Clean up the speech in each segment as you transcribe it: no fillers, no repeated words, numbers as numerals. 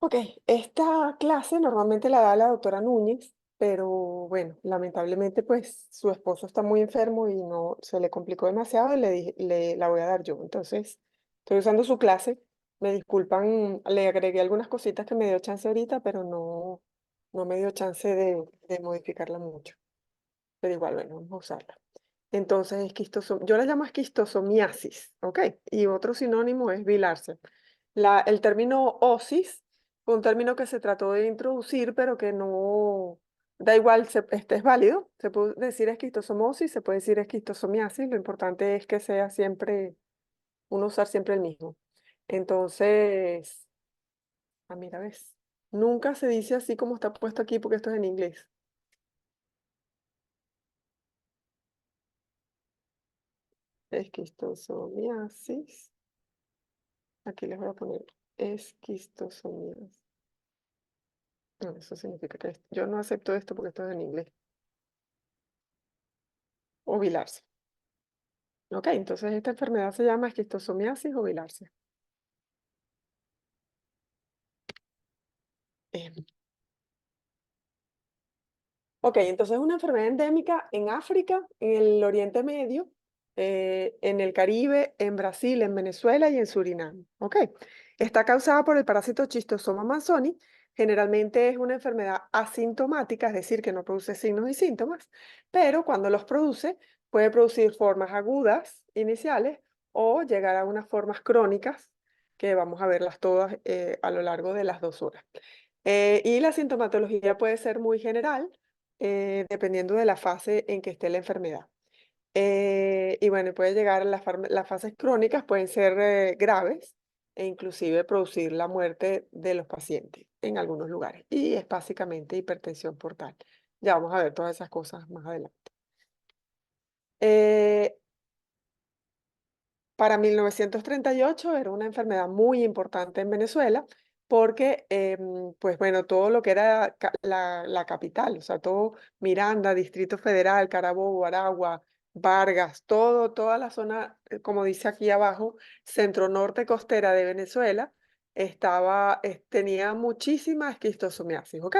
Ok, esta clase normalmente la da la doctora Núñez, pero bueno, lamentablemente pues su esposo está muy enfermo y no se le complicó demasiado y le dije, la voy a dar yo. Entonces, estoy usando su clase. Me disculpan, le agregué algunas cositas que me dio chance ahorita, pero no me dio chance de modificarla mucho. Pero igual, bueno, vamos a usarla. Entonces, yo la llamo esquistosomiasis, ¿ok? Y otro sinónimo es bilarse. El término osis fue un término que se trató de introducir, pero que no, da igual, este es válido. Se puede decir esquistosomosis, se puede decir esquistosomiasis. Lo importante es que sea siempre, uno usar siempre el mismo. Entonces, mira, ves, nunca se dice así como está puesto aquí porque esto es en inglés. Esquistosomiasis. Aquí les voy a poner esquistosomiasis. No, eso significa que yo no acepto esto porque esto es en inglés. O bilarse. Ok, entonces esta enfermedad se llama esquistosomiasis o bilarse. Em, Ok, entonces es una enfermedad endémica en África, en el Oriente Medio, en el Caribe, en Brasil, en Venezuela y en Surinam. Ok, está causada por el parásito Schistosoma manzoni. Generalmente es una enfermedad asintomática, es decir, que no produce signos y síntomas, pero cuando los produce, puede producir formas agudas iniciales o llegar a unas formas crónicas, que vamos a verlas todas a lo largo de las 2 horas. Y la sintomatología puede ser muy general dependiendo de la fase en que esté la enfermedad. Y bueno, puede llegar a las fases crónicas, pueden ser graves e inclusive producir la muerte de los pacientes en algunos lugares. Y es básicamente hipertensión portal. Ya vamos a ver todas esas cosas más adelante. Eh, Para 1938 era una enfermedad muy importante en Venezuela porque, pues bueno, todo lo que era la capital, o sea, todo Miranda, Distrito Federal, Carabobo, Aragua, Vargas, toda la zona, como dice aquí abajo, centro-norte costera de Venezuela, tenía muchísima esquistosomiasis, ¿ok?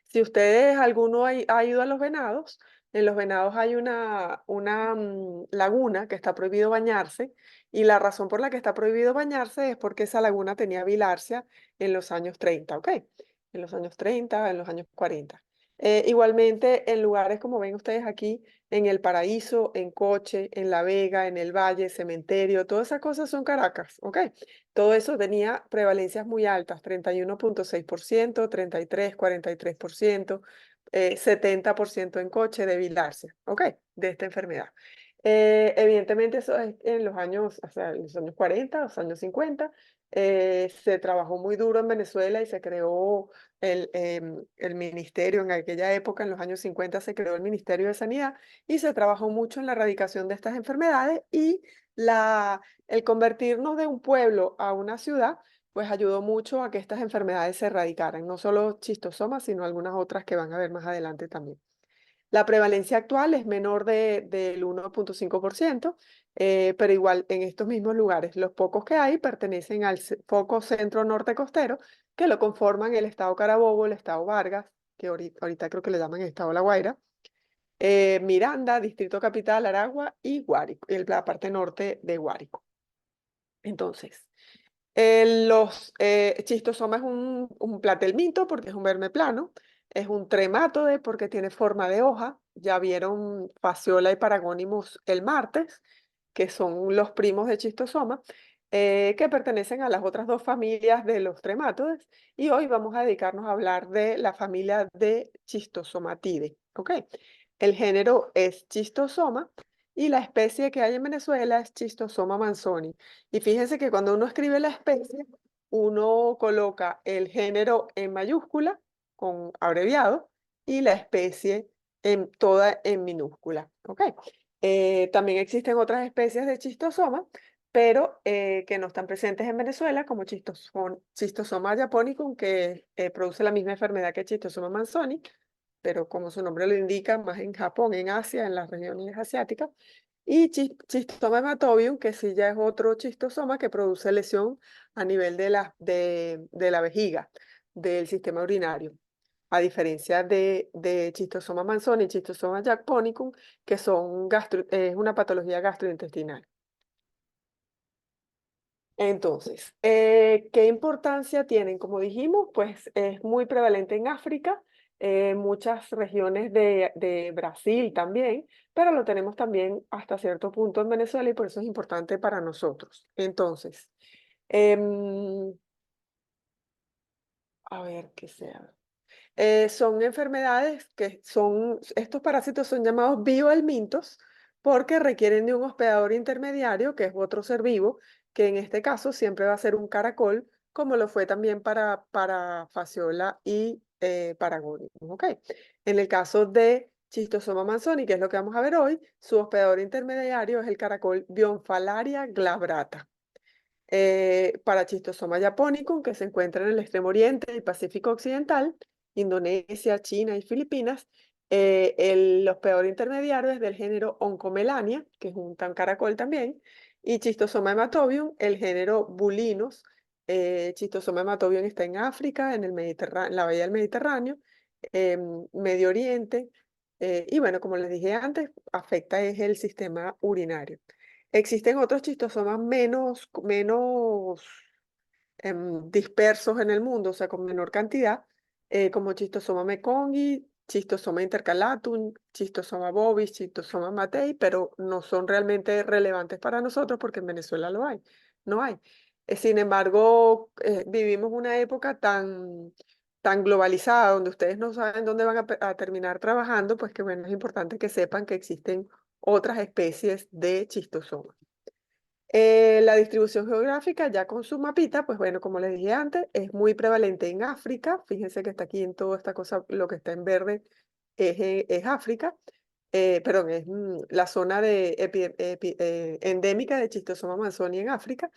Si ustedes, alguno ha ido a Los Venados, en Los Venados hay una laguna que está prohibido bañarse, y la razón por la que está prohibido bañarse es porque esa laguna tenía bilarcia en los años 30, ¿ok? En los años 30, en los años 40. Igualmente, en lugares como ven ustedes aquí, en El Paraíso, en Coche, en La Vega, en El Valle, Cementerio, todas esas cosas son Caracas, ¿ok? Todo eso tenía prevalencias muy altas, 31,6%, 33, 43%, 70% en Coche de bilarcia, ¿ok? De esta enfermedad. Evidentemente eso es en los años, o sea, en los años 40, los años 50, se trabajó muy duro en Venezuela y se creó el ministerio, en aquella época, en los años 50, se creó el Ministerio de Sanidad y se trabajó mucho en la erradicación de estas enfermedades y el convertirnos de un pueblo a una ciudad, pues ayudó mucho a que estas enfermedades se erradicaran, no solo chistosomas, sino algunas otras que van a ver más adelante también. La prevalencia actual es menor del 1,5%, pero igual en estos mismos lugares, los pocos que hay pertenecen al foco centro-norte costero, que lo conforman el estado Carabobo, el estado Vargas, que ahorita creo que le llaman el estado La Guaira, Miranda, Distrito Capital, Aragua y Guárico, la parte norte de Guárico. Entonces, los schistosoma es un platelmito porque es un verme plano, es un trematode porque tiene forma de hoja. Ya vieron Fasciola y Paragonimus el martes, que son los primos de schistosoma, que pertenecen a las otras dos familias de los trematodes. Y hoy vamos a dedicarnos a hablar de la familia de Schistosomatidae, ¿ok? El género es Schistosoma y la especie que hay en Venezuela es Schistosoma manzoni. Y fíjense que cuando uno escribe la especie, uno coloca el género en mayúscula, con abreviado, y la especie toda en minúscula. ¿Ok? También existen otras especies de chistosoma, pero que no están presentes en Venezuela, como Schistosoma japonicum, que produce la misma enfermedad que Schistosoma manzoni, pero como su nombre lo indica, más en Japón, en Asia, en las regiones asiáticas. Y Schistosoma hematobium, que sí ya es otro chistosoma que produce lesión a nivel de la vejiga. del sistema urinario, a diferencia de Schistosoma manzoni y Schistosoma japonicum, que son es una patología gastrointestinal. Entonces, ¿qué importancia tienen? Como dijimos, pues es muy prevalente en África, muchas regiones de Brasil también, pero lo tenemos también hasta cierto punto en Venezuela y por eso es importante para nosotros. Entonces, em, a ver qué sea. Son enfermedades estos parásitos son llamados biohelmintos porque requieren de un hospedador intermediario, que es otro ser vivo, que en este caso siempre va a ser un caracol, como lo fue también para Fasciola y Paragonio. ¿Ok? En el caso de Schistosoma manzoni, que es lo que vamos a ver hoy, su hospedador intermediario es el caracol Bionfalaria glabrata. Para Schistosoma japonicum, que se encuentra en el extremo oriente del Pacífico Occidental, Indonesia, China y Filipinas. Los peor intermediarios es del género Oncomelania, que es un tan caracol también, y Schistosoma hematobium, el género Bulinus. Schistosoma hematobium está en África, en el Mediterráneo, en la bahía del Mediterráneo, Medio Oriente, y bueno, como les dije antes, afecta es el sistema urinario. Existen otros chistosomas menos dispersos en el mundo, o sea, con menor cantidad, como Schistosoma mekongii, Schistosoma intercalatum, Schistosoma bovis, Schistosoma matei, pero no son realmente relevantes para nosotros porque en Venezuela no hay. Sin embargo, vivimos una época tan globalizada, donde ustedes no saben dónde van a terminar trabajando, pues que bueno, es importante que sepan que existen otras especies de chistosoma. La distribución geográfica, ya con su mapita, pues bueno, como les dije antes, es muy prevalente en África. Fíjense que está aquí en toda esta cosa, lo que está en verde es África. Perdón, es la zona endémica de Schistosoma manzoni en África.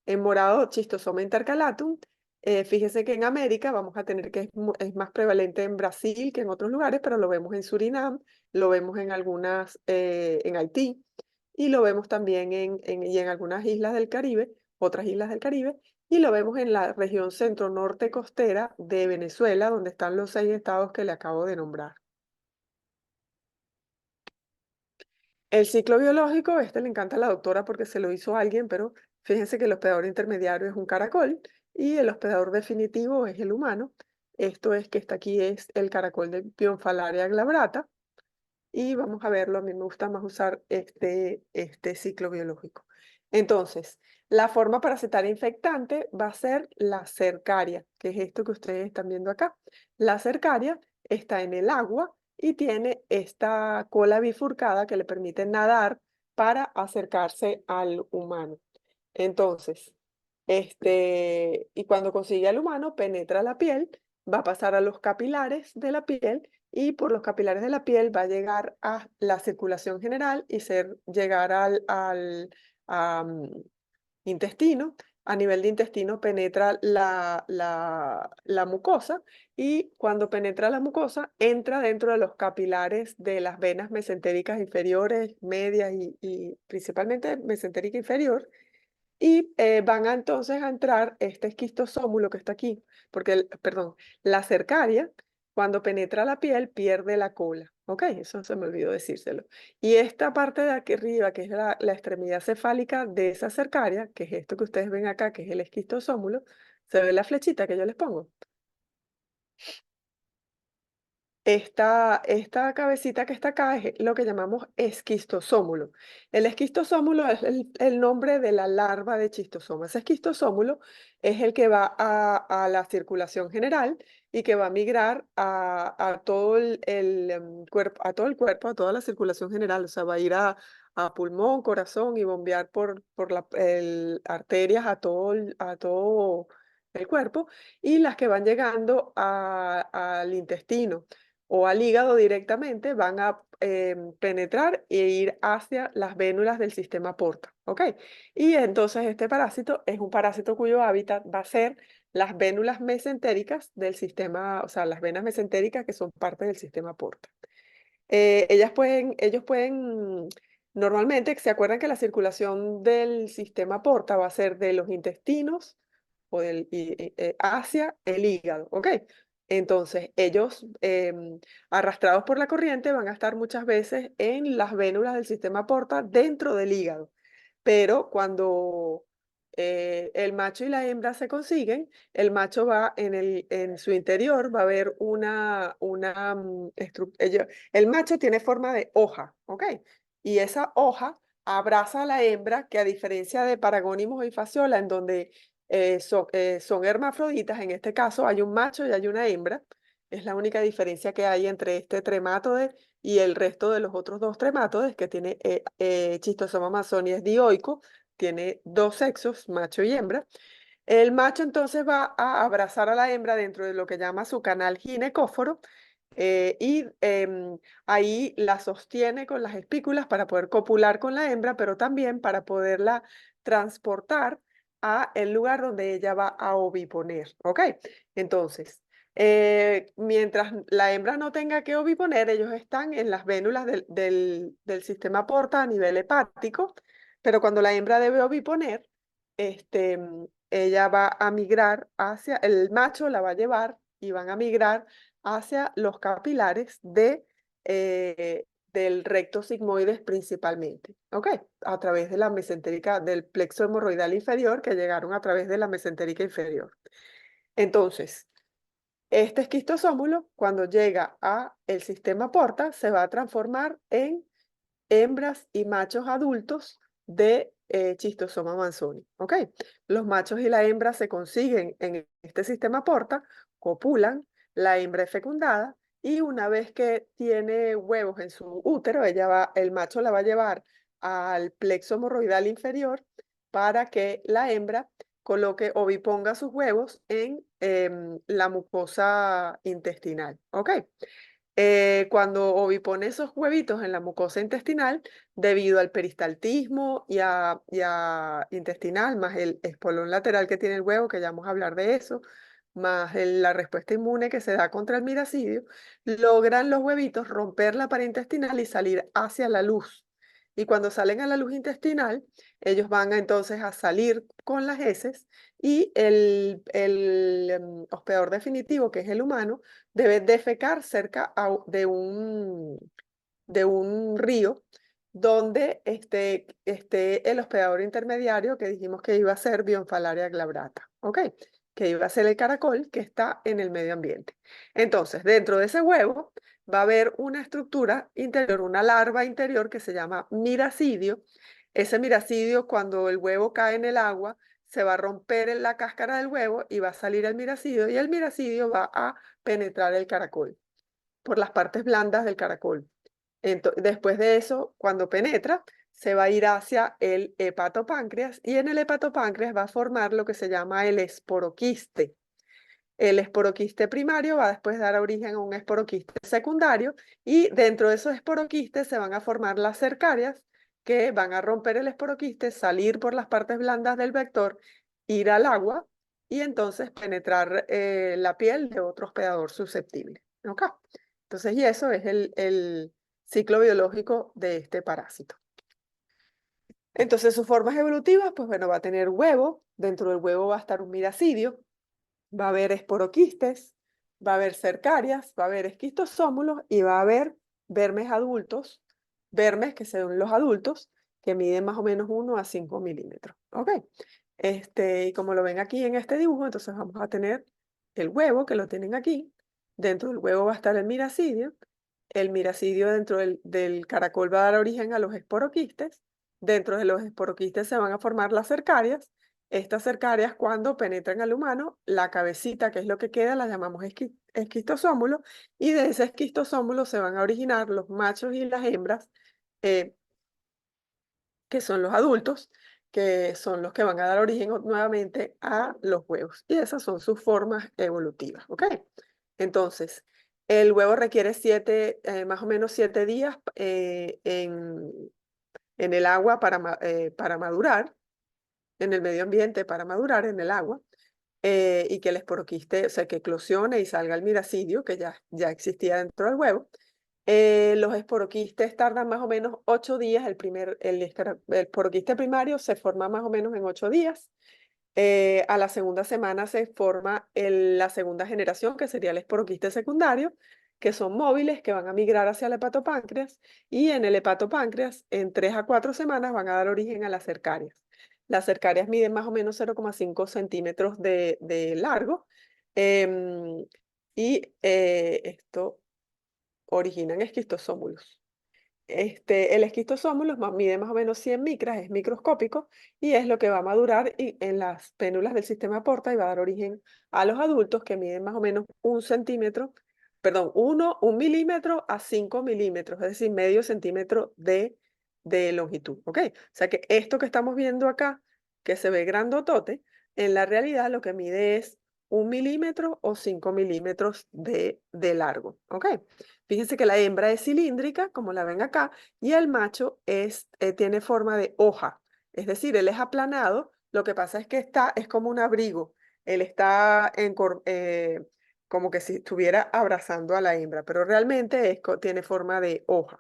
En morado, Schistosoma intercalatum. Fíjense que en América vamos a tener que es más prevalente en Brasil que en otros lugares, pero lo vemos en Surinam, lo vemos en en Haití, y lo vemos también y en algunas islas del Caribe, otras islas del Caribe, y lo vemos en la región centro-norte costera de Venezuela, donde están los 6 estados que le acabo de nombrar. El ciclo biológico, este le encanta a la doctora porque se lo hizo alguien, pero fíjense que el hospedador intermediario es un caracol y el hospedador definitivo es el humano. Esto es que está aquí es el caracol de Bionfalaria glabrata. Y vamos a verlo, a mí me gusta más usar este ciclo biológico. Entonces, la forma parasitaria infectante va a ser la cercaria, que es esto que ustedes están viendo acá. La cercaria está en el agua y tiene esta cola bifurcada que le permite nadar para acercarse al humano. Entonces, y cuando consigue al humano, penetra la piel, va a pasar a los capilares de la piel y por los capilares de la piel va a llegar a la circulación general y llegar al intestino. A nivel de intestino penetra la mucosa y cuando penetra la mucosa entra dentro de los capilares de las venas mesentéricas inferiores, medias y principalmente mesentérica inferior y van entonces a entrar este esquistosómulo que está aquí, porque, perdón, la cercaria, cuando penetra la piel, pierde la cola. Ok, eso se me olvidó decírselo. Y esta parte de aquí arriba, que es la extremidad cefálica de esa cercaria, que es esto que ustedes ven acá, que es el esquistosómulo, se ve la flechita que yo les pongo. Esta cabecita que está acá es lo que llamamos esquistosómulo. El esquistosómulo es el nombre de la larva de chistosoma. Ese esquistosómulo es el que va a la circulación general y que va a migrar a todo el cuerpo, a todo el cuerpo, a toda la circulación general. O sea, va a ir a pulmón, corazón y bombear por arterias a todo el cuerpo y las que van llegando al intestino o al hígado directamente van a penetrar e ir hacia las vénulas del sistema porta, ¿ok? Y entonces este parásito es un parásito cuyo hábitat va a ser las vénulas mesentéricas del sistema, o sea, las venas mesentéricas que son parte del sistema porta. Ellos pueden, normalmente, ¿se acuerdan que la circulación del sistema porta va a ser de los intestinos hacia el hígado, ¿ok? Entonces, ellos, arrastrados por la corriente, van a estar muchas veces en las vénulas del sistema porta dentro del hígado. Pero cuando el macho y la hembra se consiguen, el macho va en su interior, va a haber el macho tiene forma de hoja, ¿ok? Y esa hoja abraza a la hembra, que a diferencia de Paragónimos y Fasciola, en donde son hermafroditas, en este caso hay un macho y hay una hembra. Es la única diferencia que hay entre este tremátode y el resto de los otros dos tremátodes, que tiene Schistosoma amazoni es dioico, tiene dos sexos, macho y hembra. El macho entonces va a abrazar a la hembra dentro de lo que llama su canal ginecóforo, y ahí la sostiene con las espículas para poder copular con la hembra, pero también para poderla transportar a el lugar donde ella va a oviponer, ¿ok? Entonces, mientras la hembra no tenga que oviponer, ellos están en las vénulas del sistema porta a nivel hepático, pero cuando la hembra debe oviponer, ella va a migrar el macho la va a llevar y van a migrar hacia los capilares del recto sigmoides principalmente, ¿ok? A través de la mesentérica, del plexo hemorroidal inferior, que llegaron a través de la mesentérica inferior. Entonces, este esquistosómulo, cuando llega a el sistema porta, se va a transformar en hembras y machos adultos de Schistosoma manzoni, ¿ok? Los machos y la hembra se consiguen en este sistema porta, copulan, la hembra es fecundada y una vez que tiene huevos en su útero, el macho la va a llevar al plexo hemorroidal inferior para que la hembra coloque o biponga sus huevos en la mucosa intestinal, ¿ok? Cuando ovipone esos huevitos en la mucosa intestinal, debido al peristaltismo y a intestinal, más el espolón lateral que tiene el huevo, que ya vamos a hablar de eso, más la respuesta inmune que se da contra el miracidio, logran los huevitos romper la pared intestinal y salir hacia la luz. Y cuando salen a la luz intestinal, ellos van entonces a salir con las heces y el hospedador definitivo, que es el humano, debe defecar cerca de un río donde esté el hospedador intermediario que dijimos que iba a ser Bionfalaria glabrata, ¿ok? Que iba a ser el caracol que está en el medio ambiente. Entonces, dentro de ese huevo va a haber una estructura interior, una larva interior que se llama miracidio. Ese miracidio, cuando el huevo cae en el agua, se va a romper en la cáscara del huevo y va a salir el miracidio, y el miracidio va a penetrar el caracol por las partes blandas del caracol. Después de eso, cuando penetra, se va a ir hacia el hepatopáncreas y en el hepatopáncreas va a formar lo que se llama el esporoquiste. El esporoquiste primario va a después dar origen a un esporoquiste secundario y dentro de esos esporoquistes se van a formar las cercarias que van a romper el esporoquiste, salir por las partes blandas del vector, ir al agua y entonces penetrar la piel de otro hospedador susceptible. ¿Ok? Entonces, y eso es el ciclo biológico de este parásito. Entonces, sus formas evolutivas, pues bueno, va a tener huevo, dentro del huevo va a estar un miracidio, va a haber esporoquistes, va a haber cercarias, va a haber esquistosómulos y va a haber vermes adultos, vermes que son los adultos, que miden más o menos 1 a 5 milímetros. ¿Ok? Y como lo ven aquí en este dibujo, entonces vamos a tener el huevo, que lo tienen aquí. Dentro del huevo va a estar el miracidio. El miracidio dentro del caracol va a dar origen a los esporoquistes. Dentro de los esporoquistes se van a formar las cercarias. Estas cercarias, cuando penetran al humano, la cabecita, que es lo que queda, la llamamos esquistosómulo, y de ese esquistosómulo se van a originar los machos y las hembras, eh, que son los adultos, que son los que van a dar origen nuevamente a los huevos. Y esas son sus formas evolutivas, ¿ok? Entonces, el huevo requiere más o menos 7 días en el agua para madurar, en el medio ambiente para madurar en el agua, y que el esporoquiste, o sea, que eclosione y salga el miracidio, que ya existía dentro del huevo. Los esporoquistes tardan más o menos 8 días. El esporoquiste primario se forma más o menos en 8 días. A la segunda semana se forma la segunda generación, que sería el esporoquiste secundario, que son móviles que van a migrar hacia el hepatopáncreas y en el hepatopáncreas en 3 a 4 semanas van a dar origen a las cercarias. Las cercarias miden más o menos 0,5 centímetros de largo em, y esto originan esquistosómulos. El esquistosómulo mide más o menos 100 micras, es microscópico y es lo que va a madurar en las pénulas del sistema porta y va a dar origen a los adultos que miden más o menos 1 centímetro, perdón, 1 milímetro a 5 milímetros, es decir, medio centímetro de longitud, ¿ok? O sea que esto que estamos viendo acá, que se ve grandotote, en la realidad lo que mide es 1 milímetro o 5 milímetros de largo, ¿ok? Fíjense que la hembra es cilíndrica, como la ven acá, y el macho tiene forma de hoja. Es decir, él es aplanado, lo que pasa es que es como un abrigo. Él está como que si estuviera abrazando a la hembra, pero realmente tiene forma de hoja.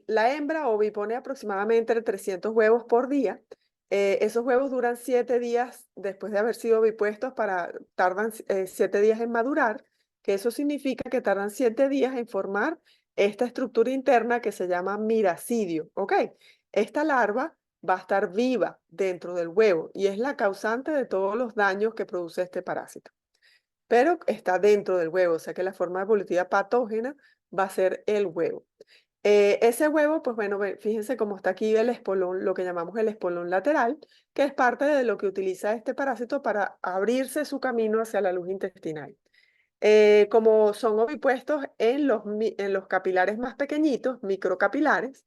La hembra ovipone aproximadamente entre 300 huevos por día. Esos huevos duran 7 días después de haber sido ovipuestos tardan 7 días en madurar, que eso significa que tardan 7 días en formar esta estructura interna que se llama miracidio, ¿ok? Esta larva va a estar viva dentro del huevo y es la causante de todos los daños que produce este parásito, pero está dentro del huevo, o sea que la forma evolutiva patógena va a ser el huevo. Ese huevo, pues bueno, fíjense cómo está aquí el espolón, lo que llamamos el espolón lateral, que es parte de lo que utiliza este parásito para abrirse su camino hacia la luz intestinal. Como son ovipuestos en los capilares más pequeñitos, microcapilares,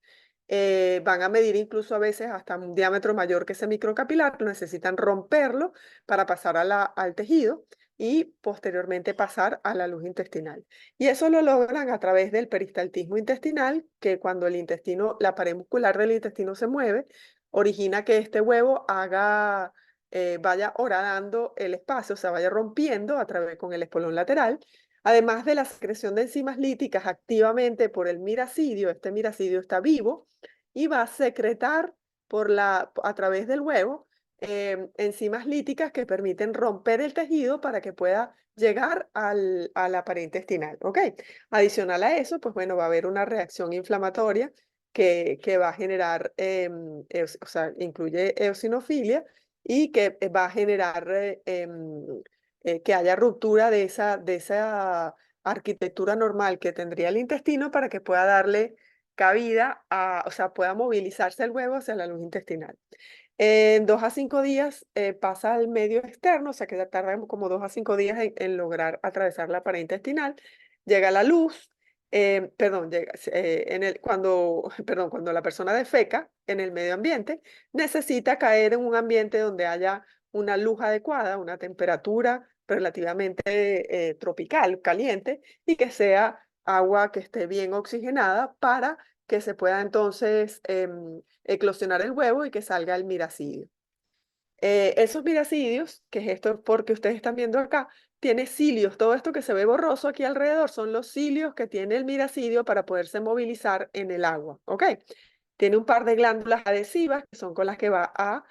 van a medir incluso a veces hasta un diámetro mayor que ese microcapilar, necesitan romperlo para pasar al tejido y posteriormente pasar a la luz intestinal. Y eso lo logran a través del peristaltismo intestinal, que cuando la pared muscular del intestino se mueve, origina que este huevo vaya horadando el espacio, o sea, vaya rompiendo a través con el espolón lateral, además de la secreción de enzimas líticas activamente por el miracidio. Este miracidio está vivo y va a secretar a través del huevo enzimas líticas que permiten romper el tejido para que pueda llegar a la pared intestinal, ¿ok? Adicional a eso, pues bueno, va a haber una reacción inflamatoria que va a generar, o sea, incluye eosinofilia y que va a generar que haya ruptura de esa arquitectura normal que tendría el intestino para que pueda darle cabida o sea, pueda movilizarse el huevo hacia la luz intestinal. En 2 a 5 días pasa al medio externo, o sea que tarda como 2 a 5 días en lograr atravesar la pared intestinal. Llega la luz, perdón, cuando la persona defeca en el medio ambiente, necesita caer en un ambiente donde haya una luz adecuada, una temperatura relativamente tropical, caliente, y que sea agua que esté bien oxigenada para que se pueda entonces eclosionar el huevo y que salga el miracidio. Esos miracidios, que es esto porque ustedes están viendo acá, tiene cilios. Todo esto que se ve borroso aquí alrededor son los cilios que tiene el miracidio para poderse movilizar en el agua, ¿ok? Tiene un par de glándulas adhesivas que son con las que va a...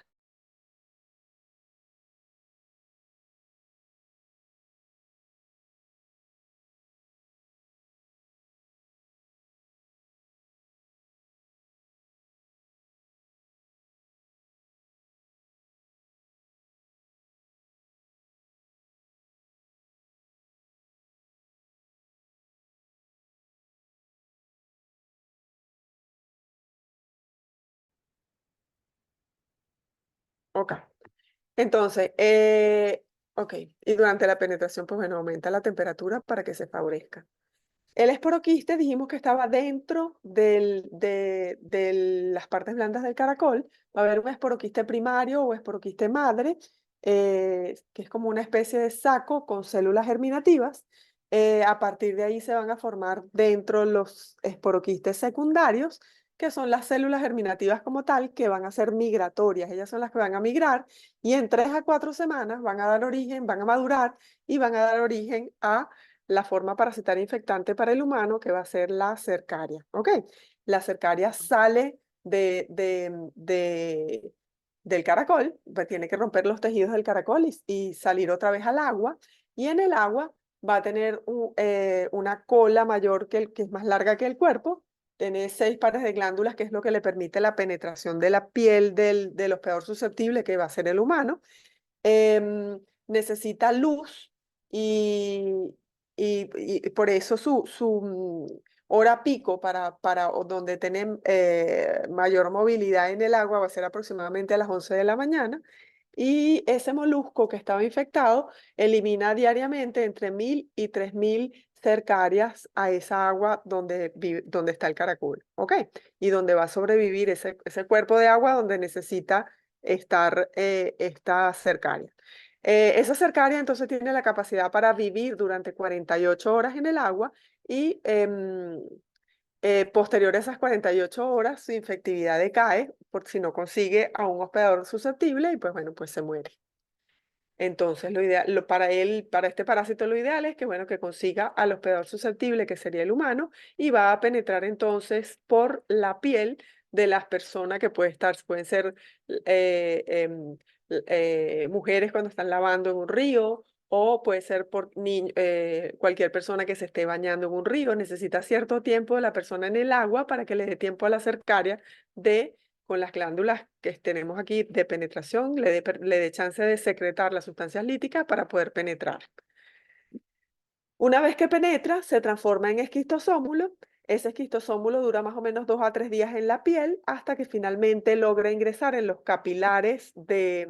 Ok. Entonces, ok. Y durante la penetración, pues bueno, aumenta la temperatura para que se favorezca. El esporoquiste dijimos que estaba dentro de las partes blandas del caracol. Va a haber un esporoquiste primario o esporoquiste madre, que es como una especie de saco con células germinativas. A partir de ahí se van a formar dentro los esporoquistes secundarios, que son las células germinativas como tal, que van a ser migratorias. Ellas son las que van a migrar y en 3 a 4 semanas van a dar origen, van a madurar y van a dar origen a la forma parasitaria infectante para el humano, que va a ser la cercaria, ¿ok? La cercaria sale del caracol, pues tiene que romper los tejidos del caracol y salir otra vez al agua. Y en el agua va a tener una cola mayor que es más larga que el cuerpo. Tiene 6 pares de glándulas, que es lo que le permite la penetración de la piel del hospedador susceptible, que va a ser el humano. Necesita luz y, y por eso su hora pico donde tienen mayor movilidad en el agua va a ser aproximadamente a las 11 de la mañana. Y ese molusco que estaba infectado elimina diariamente entre 1000 y 3000 cercarias a esa agua donde está el caracol, ¿ok? Y donde va a sobrevivir ese cuerpo de agua donde necesita estar esta cercaria. Esa cercaria entonces tiene la capacidad para vivir durante 48 horas en el agua y posterior a esas 48 horas su infectividad decae por si no consigue a un hospedador susceptible y pues bueno, pues se muere. Entonces, lo ideal, para este parásito lo ideal es que, bueno, que consiga al hospedador susceptible, que sería el humano, y va a penetrar entonces por la piel de las personas que pueden ser eh, em, mujeres cuando están lavando en un río, o puede ser por cualquier persona que se esté bañando en un río. Necesita cierto tiempo la persona en el agua para que le dé tiempo a la cercaria de con las glándulas que tenemos aquí de penetración, le dé chance de secretar las sustancias líticas para poder penetrar. Una vez que penetra, se transforma en esquistosómulo. Ese esquistosómulo dura más o menos 2 a 3 días en la piel hasta que finalmente logra ingresar en los capilares de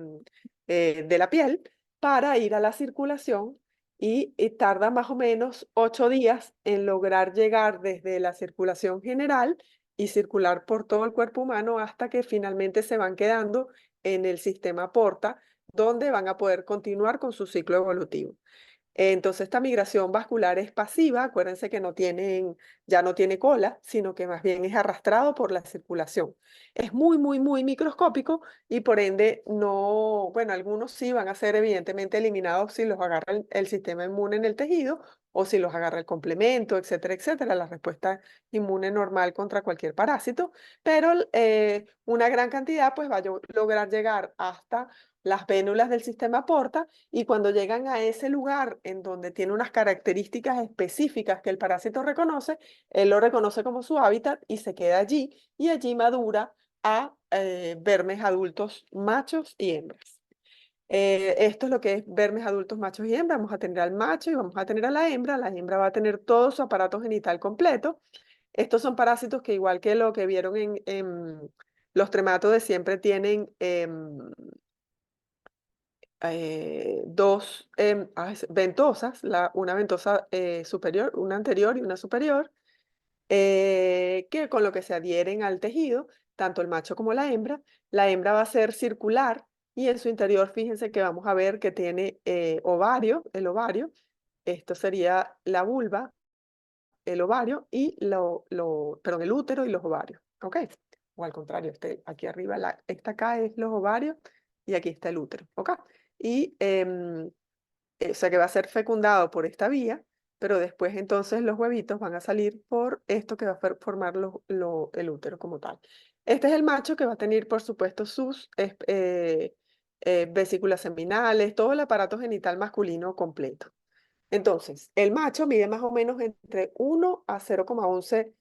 la piel para ir a la circulación y tarda más o menos 8 días en lograr llegar desde la circulación general y circular por todo el cuerpo humano hasta que finalmente se van quedando en el sistema porta, donde van a poder continuar con su ciclo evolutivo. Entonces, esta migración vascular es pasiva, acuérdense que ya no tiene cola, sino que más bien es arrastrado por la circulación. Es muy, muy, muy microscópico y por ende no, bueno, algunos sí van a ser evidentemente eliminados si los agarra el sistema inmune en el tejido o si los agarra el complemento, etcétera, etcétera, la respuesta inmune normal contra cualquier parásito, pero una gran cantidad pues va a lograr llegar hasta las vénulas del sistema porta y cuando llegan a ese lugar en donde tiene unas características específicas que el parásito reconoce, él lo reconoce como su hábitat y se queda allí y allí madura a vermes adultos machos y hembras. Esto es lo que es vermes adultos machos y hembras. Vamos a tener al macho y vamos a tener a la hembra. La hembra va a tener todo su aparato genital completo. Estos son parásitos que igual que lo que vieron en los tremátodes siempre tienen dos ventosas, una ventosa superior, una anterior y una superior, que con lo que se adhieren al tejido, tanto el macho como la hembra. La hembra va a ser circular y en su interior, fíjense que vamos a ver que tiene el ovario. Esto sería la vulva, el ovario y perdón, el útero y los ovarios, ¿ok? O al contrario, aquí arriba, esta acá es los ovarios y aquí está el útero, ¿ok? Y o sea que va a ser fecundado por esta vía, pero después entonces los huevitos van a salir por esto que va a formar el útero como tal. Este es el macho que va a tener, por supuesto, sus vesículas seminales, todo el aparato genital masculino completo. Entonces, el macho mide más o menos entre 1 a 0,11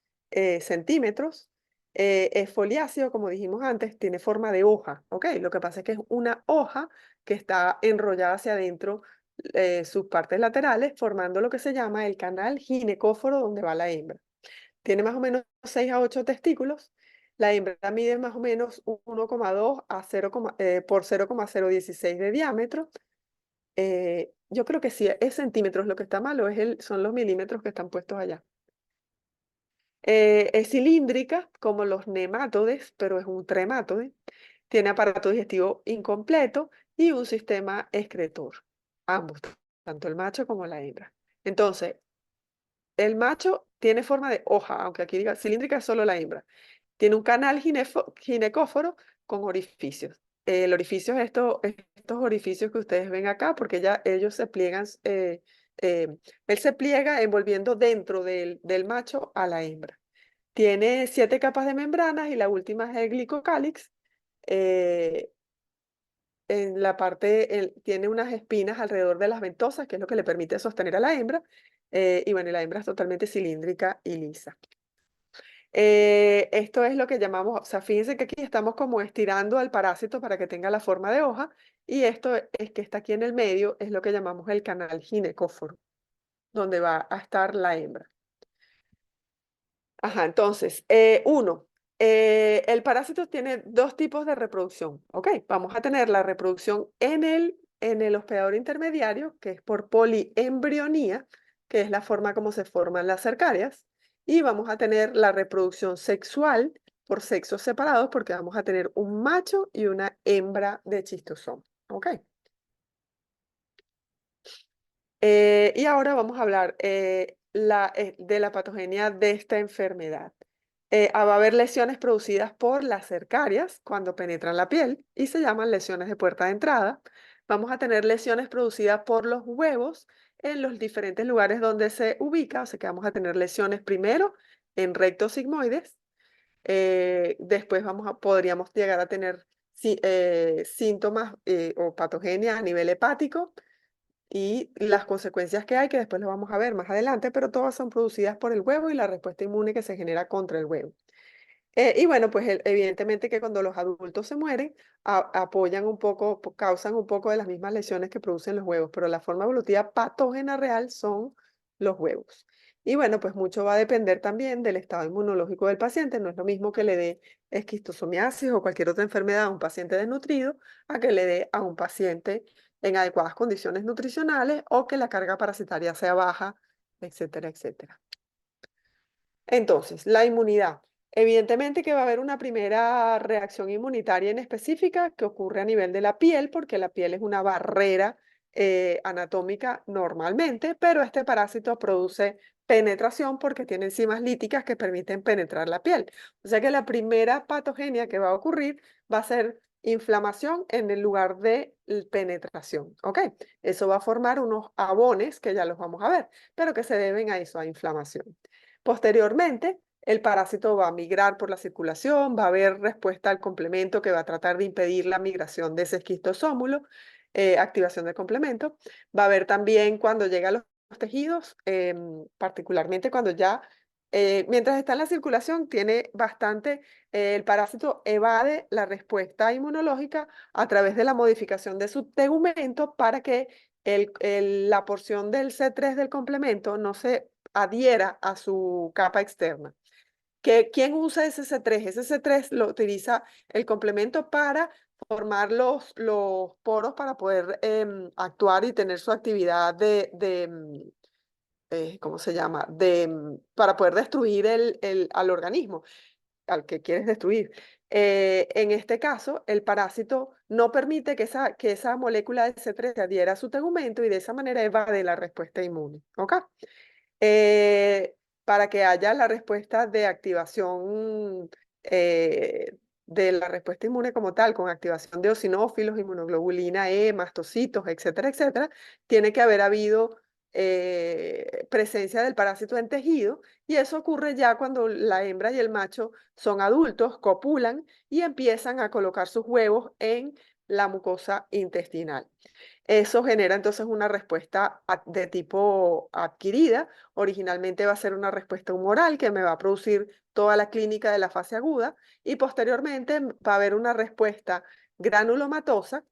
centímetros. Es foliáceo, como dijimos antes, tiene forma de hoja, ¿ok? Lo que pasa es que es una hoja que está enrollada hacia adentro, sus partes laterales, formando lo que se llama el canal ginecóforo donde va la hembra. Tiene más o menos 6 a 8 testículos. La hembra mide más o menos 1,2 a 0, por 0,016 de diámetro. Yo creo que sí, es centímetros lo que está malo, son los milímetros que están puestos allá. Es cilíndrica como los nemátodes, pero es un tremátode. Tiene aparato digestivo incompleto y un sistema excretor. Ambos, tanto el macho como la hembra. Entonces, el macho tiene forma de hoja, aunque aquí diga cilíndrica es solo la hembra. Tiene un canal ginecóforo con orificios. El orificio es estos orificios que ustedes ven acá, porque ellos se pliegan, él se pliega envolviendo dentro del macho a la hembra. Tiene 7 capas de membranas y la última es el glicocálix. Eh, en la parte, tiene unas espinas alrededor de las ventosas, que es lo que le permite sostener a la hembra. Y bueno, y la hembra es totalmente cilíndrica y lisa. Esto es lo que llamamos, o sea, fíjense que aquí estamos como estirando al parásito para que tenga la forma de hoja, y esto es que está aquí en el medio, es lo que llamamos el canal ginecóforo, donde va a estar la hembra. Ajá, entonces, el parásito tiene dos tipos de reproducción, ¿ok? Vamos a tener la reproducción en el hospedador intermediario, que es por poliembrionía, que es la forma como se forman las cercarias, y vamos a tener la reproducción sexual por sexos separados, porque vamos a tener un macho y una hembra de chistosoma, ¿ok? Y ahora vamos a hablar de la patogenia de esta enfermedad. Va a haber lesiones producidas por las cercarias cuando penetran la piel y se llaman lesiones de puerta de entrada. Vamos a tener lesiones producidas por los huevos en los diferentes lugares donde se ubica, o sea que vamos a tener lesiones primero en rectos sigmoides, después podríamos llegar a tener síntomas o patogenia a nivel hepático y las consecuencias que hay, que después lo vamos a ver más adelante, pero todas son producidas por el huevo y la respuesta inmune que se genera contra el huevo. Y bueno, pues evidentemente que cuando los adultos se mueren, apoyan un poco, causan un poco de las mismas lesiones que producen los huevos, pero la forma evolutiva patógena real son los huevos. Y bueno, pues mucho va a depender también del estado inmunológico del paciente. No es lo mismo que le dé esquistosomiasis o cualquier otra enfermedad a un paciente desnutrido a que le dé a un paciente en adecuadas condiciones nutricionales o que la carga parasitaria sea baja, etcétera, etcétera. Entonces, la inmunidad. Evidentemente que va a haber una primera reacción inmunitaria en específica que ocurre a nivel de la piel, porque la piel es una barrera anatómica normalmente, pero este parásito produce penetración porque tiene enzimas líticas que permiten penetrar la piel. O sea que la primera patogenia que va a ocurrir va a ser inflamación en el lugar de penetración, ¿ok? Eso va a formar unos abones que ya los vamos a ver, pero que se deben a eso, a inflamación. Posteriormente, el parásito va a migrar por la circulación, va a haber respuesta al complemento que va a tratar de impedir la migración de ese esquistosómulo, activación del complemento. Va a haber también cuando llega a los tejidos, particularmente cuando ya, mientras está en la circulación, tiene bastante, el parásito evade la respuesta inmunológica a través de la modificación de su tegumento para que la porción del C3 del complemento no se adhiera a su capa externa. ¿Quién usa ese C3? Ese C3 lo utiliza el complemento para formar los poros para poder actuar y tener su actividad ¿cómo se llama? Para poder destruir al organismo al que quieres destruir. En este caso, el parásito no permite que esa molécula de C3 se adhiera a su tegumento y de esa manera evade la respuesta inmune. ¿Ok? eh, para que haya la respuesta de activación de la respuesta inmune como tal, con activación de eosinófilos, inmunoglobulina E, mastocitos, etcétera, etcétera, tiene que haber habido presencia del parásito en tejido y eso ocurre ya cuando la hembra y el macho son adultos, copulan y empiezan a colocar sus huevos en la mucosa intestinal. Eso genera entonces una respuesta de tipo adquirida. Originalmente va a ser una respuesta humoral que me va a producir toda la clínica de la fase aguda y posteriormente va a haber una respuesta granulomatosa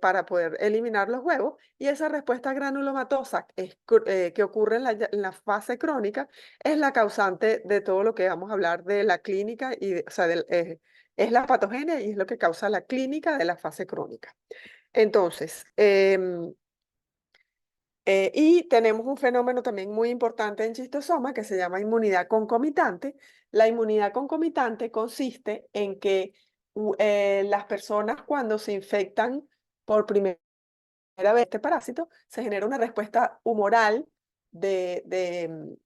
para poder eliminar los huevos y esa respuesta granulomatosa que ocurre en la fase crónica es la causante de todo lo que vamos a hablar de la clínica o sea, es la patogenia y es lo que causa la clínica de la fase crónica. Entonces, y tenemos un fenómeno también muy importante en chistosoma que se llama inmunidad concomitante. La inmunidad concomitante consiste en que las personas cuando se infectan por primera vez este parásito, se genera una respuesta humoral de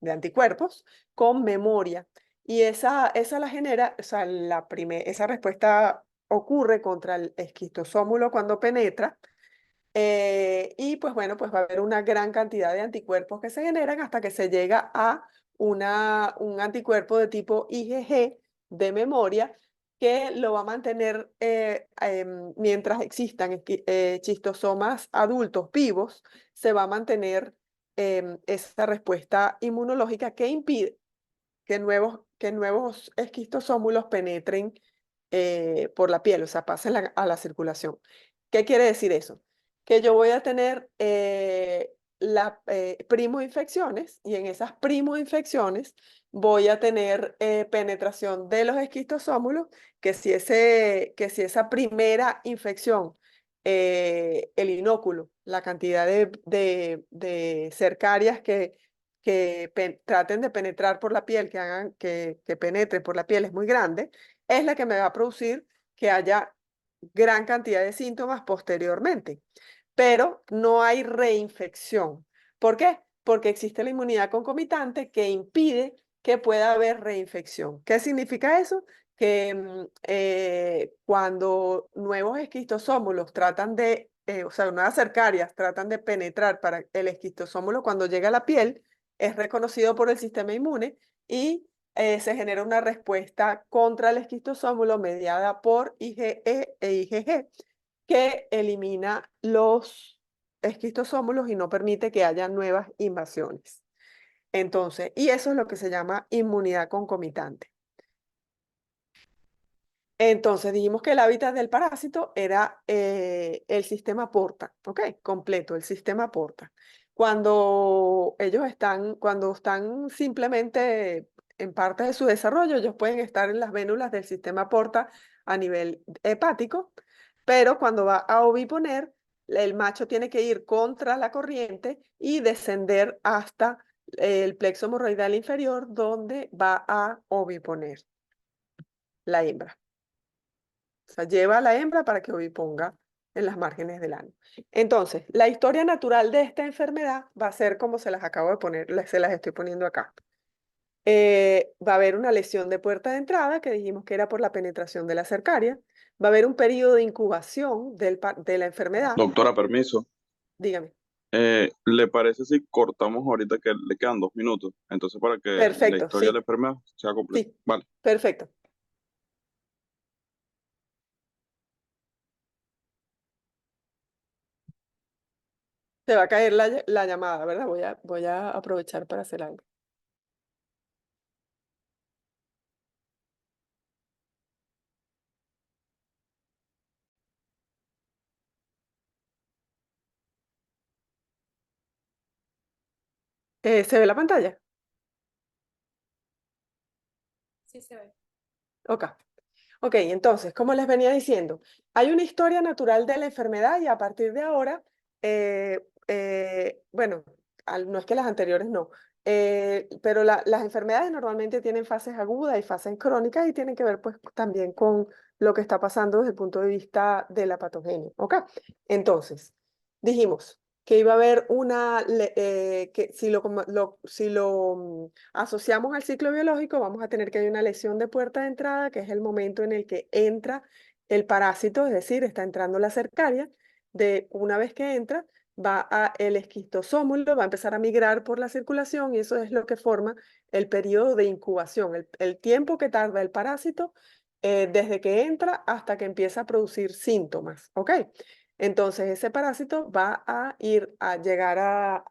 anticuerpos con memoria. Y esa la genera, o sea, esa respuesta ocurre contra el esquistosómulo cuando penetra y pues bueno, pues va a haber una gran cantidad de anticuerpos que se generan hasta que se llega a un anticuerpo de tipo IgG de memoria que lo va a mantener mientras existan esquistosomas adultos vivos, se va a mantener esa respuesta inmunológica que impide que nuevos esquistosómulos penetren por la piel, o sea, pasen a la circulación. ¿Qué quiere decir eso? Que yo voy a tener primoinfecciones y en esas primoinfecciones voy a tener penetración de los esquistosómulos, que si esa primera infección, el inóculo, la cantidad de cercarias que traten de penetrar por la piel, que penetren por la piel es muy grande, es la que me va a producir que haya gran cantidad de síntomas posteriormente. Pero no hay reinfección. ¿Por qué? Porque existe la inmunidad concomitante que impide que pueda haber reinfección. ¿Qué significa eso? Que cuando nuevos esquistosómulos o sea, nuevas cercarias tratan de penetrar para el esquistosómulo cuando llega a la piel, es reconocido por el sistema inmune y se genera una respuesta contra el esquistosómulo mediada por IgE e IgG que elimina los esquistosómulos y no permite que haya nuevas invasiones. Entonces, y eso es lo que se llama inmunidad concomitante. Entonces dijimos que el hábitat del parásito era el sistema porta, ¿ok? Completo, el sistema porta. Cuando están simplemente en parte de su desarrollo, ellos pueden estar en las vénulas del sistema porta a nivel hepático, pero cuando va a oviponer, el macho tiene que ir contra la corriente y descender hasta el plexo hemorroidal inferior, donde va a oviponer la hembra. O sea, lleva a la hembra para que oviponga en las márgenes del ano. Entonces, la historia natural de esta enfermedad va a ser como se las acabo de poner, se las estoy poniendo acá. Va a haber una lesión de puerta de entrada, que dijimos que era por la penetración de la cercaria. Va a haber un periodo de incubación de la enfermedad. Doctora, permiso. Dígame. ¿Le parece si cortamos ahorita que le quedan 2 minutos? Entonces, para que la Perfecto, historia de la sí, enfermedad sea completa. sí, Vale. perfecto. Se va a caer la llamada, ¿verdad? Voy a aprovechar para hacer algo. ¿Se ve la pantalla? Sí se ve. Ok. Ok, entonces, como les venía diciendo, hay una historia natural de la enfermedad y a partir de ahora, bueno, no es que las anteriores no, pero las enfermedades normalmente tienen fases agudas y fases crónicas y tienen que ver pues también con lo que está pasando desde el punto de vista de la patogenia. Ok, entonces, dijimos que iba a haber que si lo asociamos al ciclo biológico, vamos a tener que hay una lesión de puerta de entrada, que es el momento en el que entra el parásito, es decir, está entrando la cercaria. Una vez que entra, el esquistosómulo va a empezar a migrar por la circulación y eso es lo que forma el periodo de incubación, el tiempo que tarda el parásito desde que entra hasta que empieza a producir síntomas, ¿ok? Entonces, ese parásito va a llegar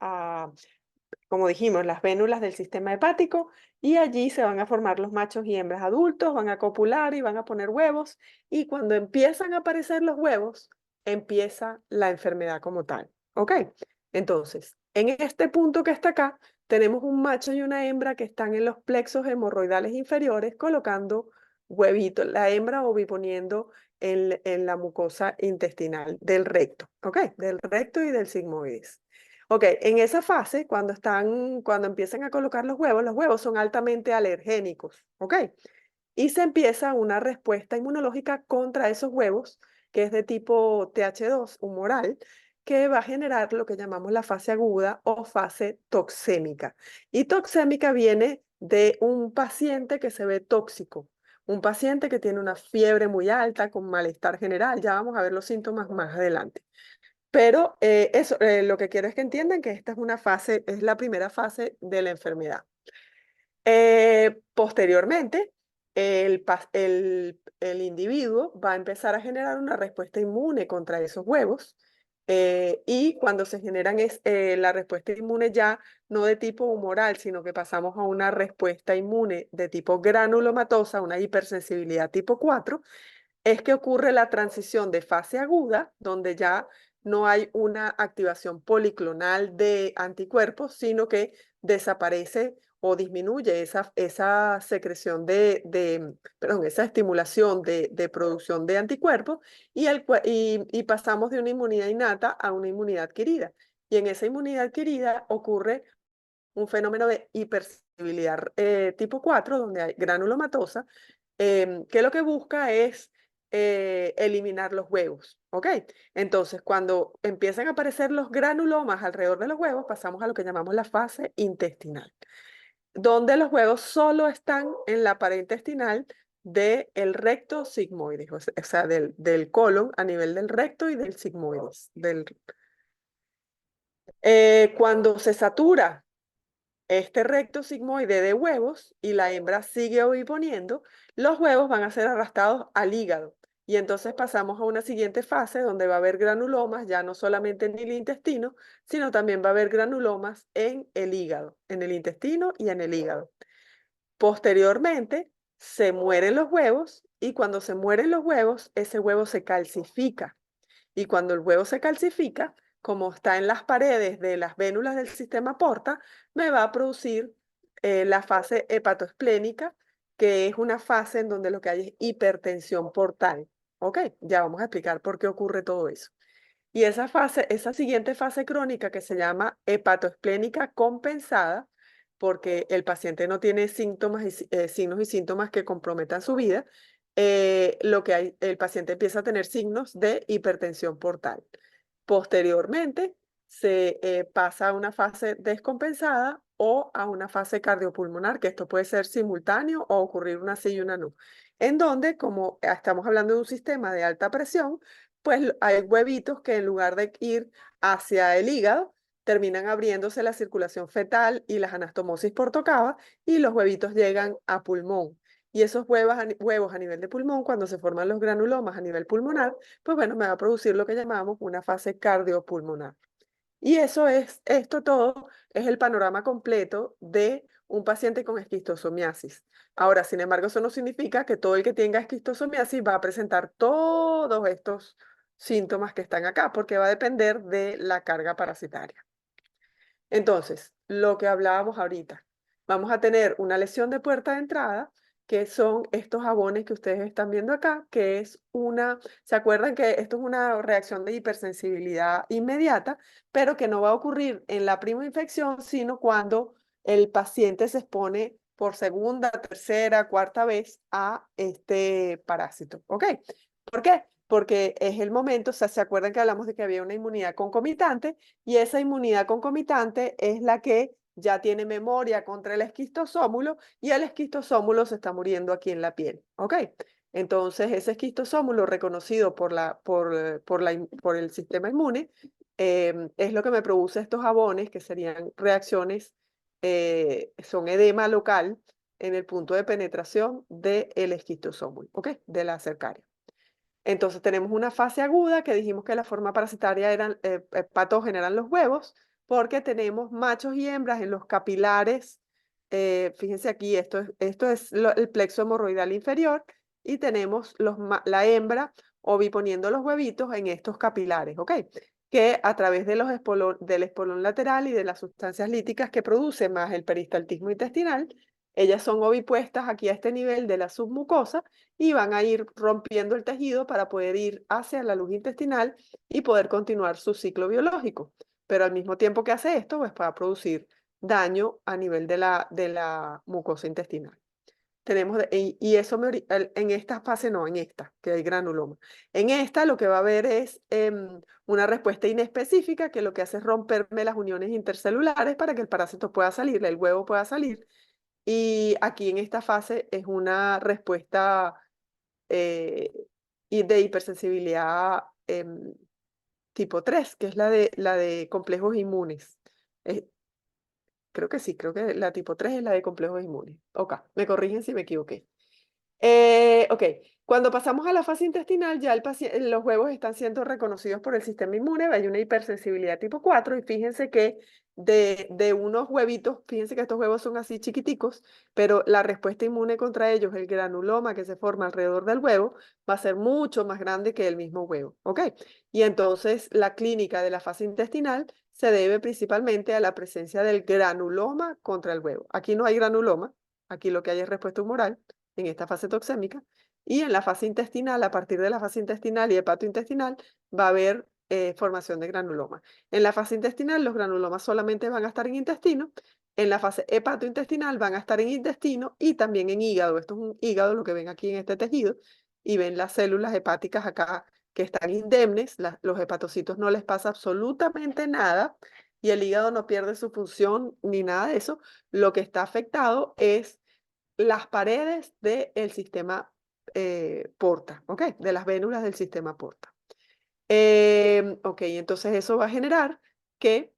como dijimos, las vénulas del sistema hepático y allí se van a formar los machos y hembras adultos, van a copular y van a poner huevos y cuando empiezan a aparecer los huevos, empieza la enfermedad como tal. ¿Ok? Entonces, en este punto que está acá, tenemos un macho y una hembra que están en los plexos hemorroidales inferiores colocando huevitos, la hembra oviponiendo en la mucosa intestinal del recto, ¿ok? Del recto y del sigmoides. Ok, en esa fase, cuando empiezan a colocar los huevos son altamente alergénicos, ¿ok? Y se empieza una respuesta inmunológica contra esos huevos, que es de tipo TH2 humoral, que va a generar lo que llamamos la fase aguda o fase toxémica. Y toxémica viene de un paciente que se ve tóxico, un paciente que tiene una fiebre muy alta con malestar general. Ya vamos a ver los síntomas más adelante. Pero lo que quiero es que entiendan que esta es una fase, es la primera fase de la enfermedad. Posteriormente, el individuo va a empezar a generar una respuesta inmune contra esos huevos. Y cuando se generan la respuesta inmune ya no de tipo humoral, sino que pasamos a una respuesta inmune de tipo granulomatosa, una hipersensibilidad tipo 4, es que ocurre la transición de fase aguda, donde ya no hay una activación policlonal de anticuerpos, sino que desaparece o disminuye esa secreción perdón, esa estimulación de producción de anticuerpos y pasamos de una inmunidad innata a una inmunidad adquirida. Y en esa inmunidad adquirida ocurre un fenómeno de hipersensibilidad tipo 4, donde hay granulomatosa, que lo que busca es eliminar los huevos, ¿ok? Entonces, cuando empiezan a aparecer los granulomas alrededor de los huevos, pasamos a lo que llamamos la fase intestinal, donde los huevos solo están en la pared intestinal del recto sigmoides, o sea, del colon a nivel del recto y del sigmoides. Cuando se satura este recto sigmoide de huevos y la hembra sigue oviponiendo, los huevos van a ser arrastrados al hígado. Y entonces pasamos a una siguiente fase donde va a haber granulomas, ya no solamente en el intestino, sino también va a haber granulomas en el hígado, en el intestino y en el hígado. Posteriormente, se mueren los huevos y cuando se mueren los huevos, ese huevo se calcifica. Y cuando el huevo se calcifica, como está en las paredes de las vénulas del sistema porta, me va a producir la fase hepatoesplénica, que es una fase en donde lo que hay es hipertensión portal. ¿Ok? Ya vamos a explicar por qué ocurre todo eso. Y esa siguiente fase crónica que se llama hepatoesplénica compensada, porque el paciente no tiene síntomas signos y síntomas que comprometan su vida, el paciente empieza a tener signos de hipertensión portal. Posteriormente, se pasa a una fase descompensada o a una fase cardiopulmonar, que esto puede ser simultáneo o ocurrir una sí y una no, en donde, como estamos hablando de un sistema de alta presión, pues hay huevitos que en lugar de ir hacia el hígado, terminan abriéndose la circulación fetal y las anastomosis por tocaba y los huevitos llegan a pulmón. Y esos huevos a nivel de pulmón, cuando se forman los granulomas a nivel pulmonar, pues bueno, me va a producir lo que llamamos una fase cardiopulmonar. Y esto todo es el panorama completo de un paciente con esquistosomiasis. Ahora, sin embargo, eso no significa que todo el que tenga esquistosomiasis va a presentar todos estos síntomas que están acá, porque va a depender de la carga parasitaria. Entonces, lo que hablábamos ahorita, vamos a tener una lesión de puerta de entrada, que son estos jabones que ustedes están viendo acá, que es ¿se acuerdan que esto es una reacción de hipersensibilidad inmediata, pero que no va a ocurrir en la prima infección, sino cuando el paciente se expone por segunda, tercera, cuarta vez a este parásito, ¿ok? ¿Por qué? Porque es el momento, o sea, ¿se acuerdan que hablamos de que había una inmunidad concomitante? Y esa inmunidad concomitante es la que ya tiene memoria contra el esquistosómulo y el esquistosómulo se está muriendo aquí en la piel, ¿ok? Entonces, ese esquistosómulo reconocido por el sistema inmune es lo que me produce estos jabones, que serían reacciones, son edema local en el punto de penetración del esquistosómulo, ¿ok? De la cercaria. Entonces tenemos una fase aguda que dijimos que la forma parasitaria patógena eran los huevos, porque tenemos machos y hembras en los capilares. Fíjense aquí, esto es el plexo hemorroidal inferior y tenemos la hembra oviponiendo los huevitos en estos capilares, ¿ok? Que a través de del espolón lateral y de las sustancias líticas que produce más el peristaltismo intestinal, ellas son ovipuestas aquí a este nivel de la submucosa y van a ir rompiendo el tejido para poder ir hacia la luz intestinal y poder continuar su ciclo biológico. Pero al mismo tiempo que hace esto, pues va a producir daño a nivel de la mucosa intestinal. Y eso en esta fase no, en esta, que hay granuloma. En esta lo que va a haber es una respuesta inespecífica que lo que hace es romperme las uniones intercelulares para que el parásito pueda salir, el huevo pueda salir. Y aquí en esta fase es una respuesta eh, y de hipersensibilidad tipo 3, que es la de complejos inmunes. creo que sí, creo que la tipo 3 es la de complejos inmunes. Ok, me corrigen si me equivoqué. Ok, cuando pasamos a la fase intestinal, ya los huevos están siendo reconocidos por el sistema inmune, hay una hipersensibilidad tipo 4 y fíjense que de unos huevitos, fíjense que estos huevos son así chiquiticos, pero la respuesta inmune contra ellos, el granuloma que se forma alrededor del huevo, va a ser mucho más grande que el mismo huevo, ¿ok? Y entonces la clínica de la fase intestinal se debe principalmente a la presencia del granuloma contra el huevo. Aquí no hay granuloma, aquí lo que hay es respuesta humoral en esta fase toxémica, y en la fase intestinal, a partir de la fase intestinal y hepatointestinal, va a haber formación de granuloma. En la fase intestinal, los granulomas solamente van a estar en intestino, en la fase hepatointestinal van a estar en intestino y también en hígado. Esto es un hígado, lo que ven aquí en este tejido, y ven las células hepáticas acá que están indemnes, los hepatocitos no les pasa absolutamente nada, y el hígado no pierde su función ni nada de eso. Lo que está afectado es las paredes del sistema porta, ¿ok? De las vénulas del sistema porta. Ok, entonces eso va a generar que,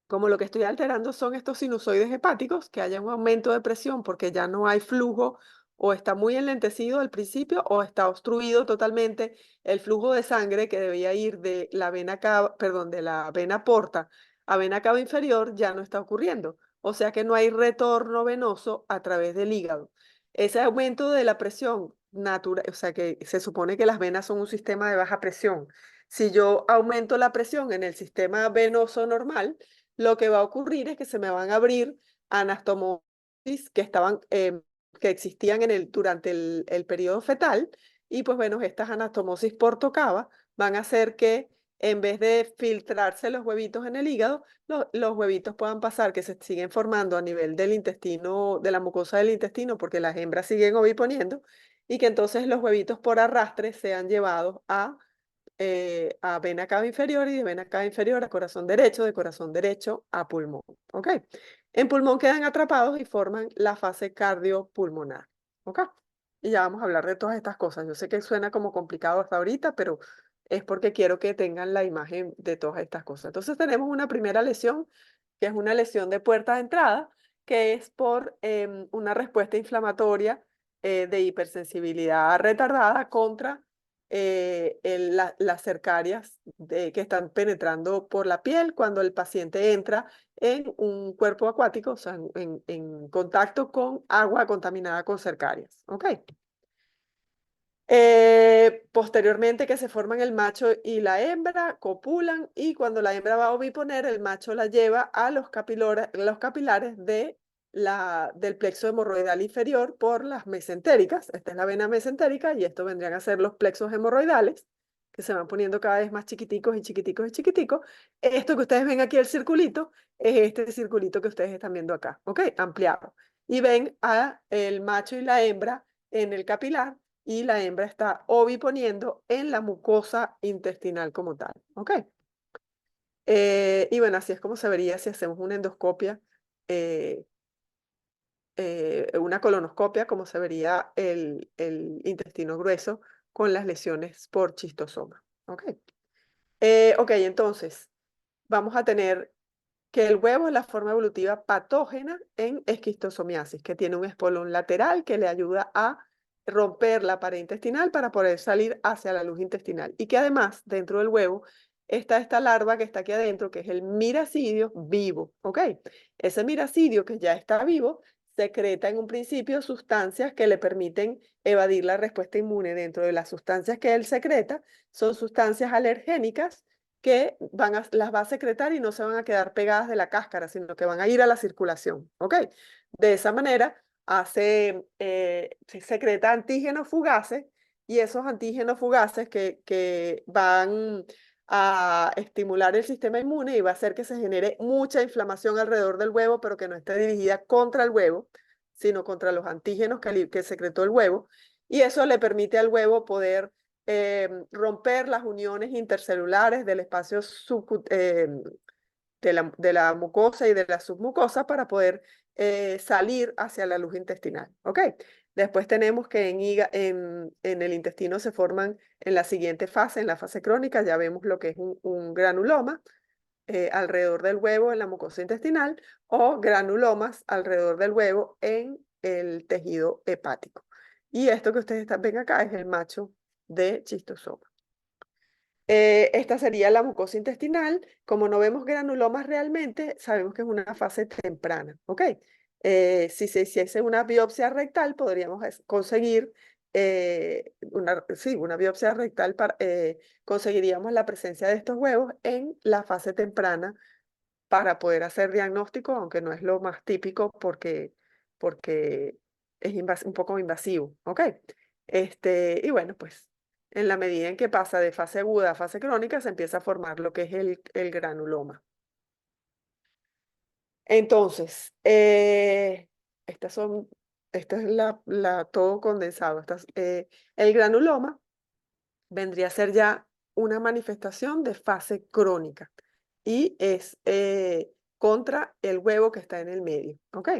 como lo que estoy alterando son estos sinusoides hepáticos, que haya un aumento de presión porque ya no hay flujo o está muy enlentecido al principio o está obstruido totalmente el flujo de sangre que debía ir de la vena cava, perdón, de la vena porta a vena cava inferior, ya no está ocurriendo. O sea que no hay retorno venoso a través del hígado. Ese aumento de la presión natural, o sea que se supone que las venas son un sistema de baja presión. Si yo aumento la presión en el sistema venoso normal, lo que va a ocurrir es que se me van a abrir anastomosis que existían durante el periodo fetal, y pues bueno, estas anastomosis por tocaba van a hacer que en vez de filtrarse los huevitos en el hígado, los huevitos puedan pasar, que se siguen formando a nivel del intestino, de la mucosa del intestino, porque las hembras siguen oviponiendo, y que entonces los huevitos por arrastre sean llevados a vena cava inferior y de vena cava inferior a corazón derecho, de corazón derecho a pulmón. ¿Ok? En pulmón quedan atrapados y forman la fase cardiopulmonar. ¿Ok? Y ya vamos a hablar de todas estas cosas. Yo sé que suena como complicado hasta ahorita, pero es porque quiero que tengan la imagen de todas estas cosas. Entonces tenemos una primera lesión, que es una lesión de puerta de entrada, que es por una respuesta inflamatoria de hipersensibilidad retardada contra las cercarias que están penetrando por la piel cuando el paciente entra en un cuerpo acuático, o sea, en contacto con agua contaminada con cercarias. ¿Ok? Posteriormente que se forman el macho y la hembra, copulan, y cuando la hembra va a oviponer, el macho la lleva a los capilares del plexo hemorroidal inferior por las mesentéricas. Esta es la vena mesentérica y esto vendrían a ser los plexos hemorroidales, que se van poniendo cada vez más chiquiticos y chiquiticos y chiquiticos. Esto que ustedes ven aquí, el circulito, es este circulito que ustedes están viendo acá, ¿ok? Ampliado. Y ven a el macho y la hembra en el capilar, y la hembra está oviponiendo en la mucosa intestinal como tal, ¿ok? Y bueno, así es como se vería si hacemos una endoscopia, eh, una colonoscopia, como se vería el intestino grueso con las lesiones por chistosoma, ¿ok? Ok, entonces vamos a tener que el huevo es la forma evolutiva patógena en esquistosomiasis, que tiene un espolón lateral que le ayuda a romper la pared intestinal para poder salir hacia la luz intestinal. Y que además, dentro del huevo, está esta larva que está aquí adentro, que es el miracidio vivo, ¿ok? Ese miracidio que ya está vivo, secreta en un principio sustancias que le permiten evadir la respuesta inmune. Dentro de las sustancias que él secreta, son sustancias alergénicas que las va a secretar y no se van a quedar pegadas de la cáscara, sino que van a ir a la circulación, ¿ok? De esa manera se secreta antígenos fugaces, y esos antígenos fugaces que van a estimular el sistema inmune y va a hacer que se genere mucha inflamación alrededor del huevo, pero que no esté dirigida contra el huevo, sino contra los antígenos que secretó el huevo, y eso le permite al huevo poder romper las uniones intercelulares del espacio de la mucosa y de la submucosa para poder salir hacia la luz intestinal. ¿Ok? Después tenemos que en el intestino se forman en la siguiente fase, en la fase crónica, ya vemos lo que es un granuloma. alrededor del huevo en la mucosa intestinal o granulomas alrededor del huevo en el tejido hepático. Y esto que ustedes ven acá es el macho de chistosoma. Esta sería la mucosa intestinal. Como no vemos granulomas realmente, sabemos que es una fase temprana, ¿ok? Si se hiciese una biopsia rectal, podríamos conseguir una biopsia rectal, conseguiríamos la presencia de estos huevos en la fase temprana para poder hacer diagnóstico, aunque no es lo más típico porque es un poco invasivo, ¿ok? Y bueno, pues en la medida en que pasa de fase aguda a fase crónica, se empieza a formar lo que es el granuloma. Entonces, esto es todo condensado. El granuloma vendría a ser ya una manifestación de fase crónica y es contra el huevo que está en el medio, ¿ok?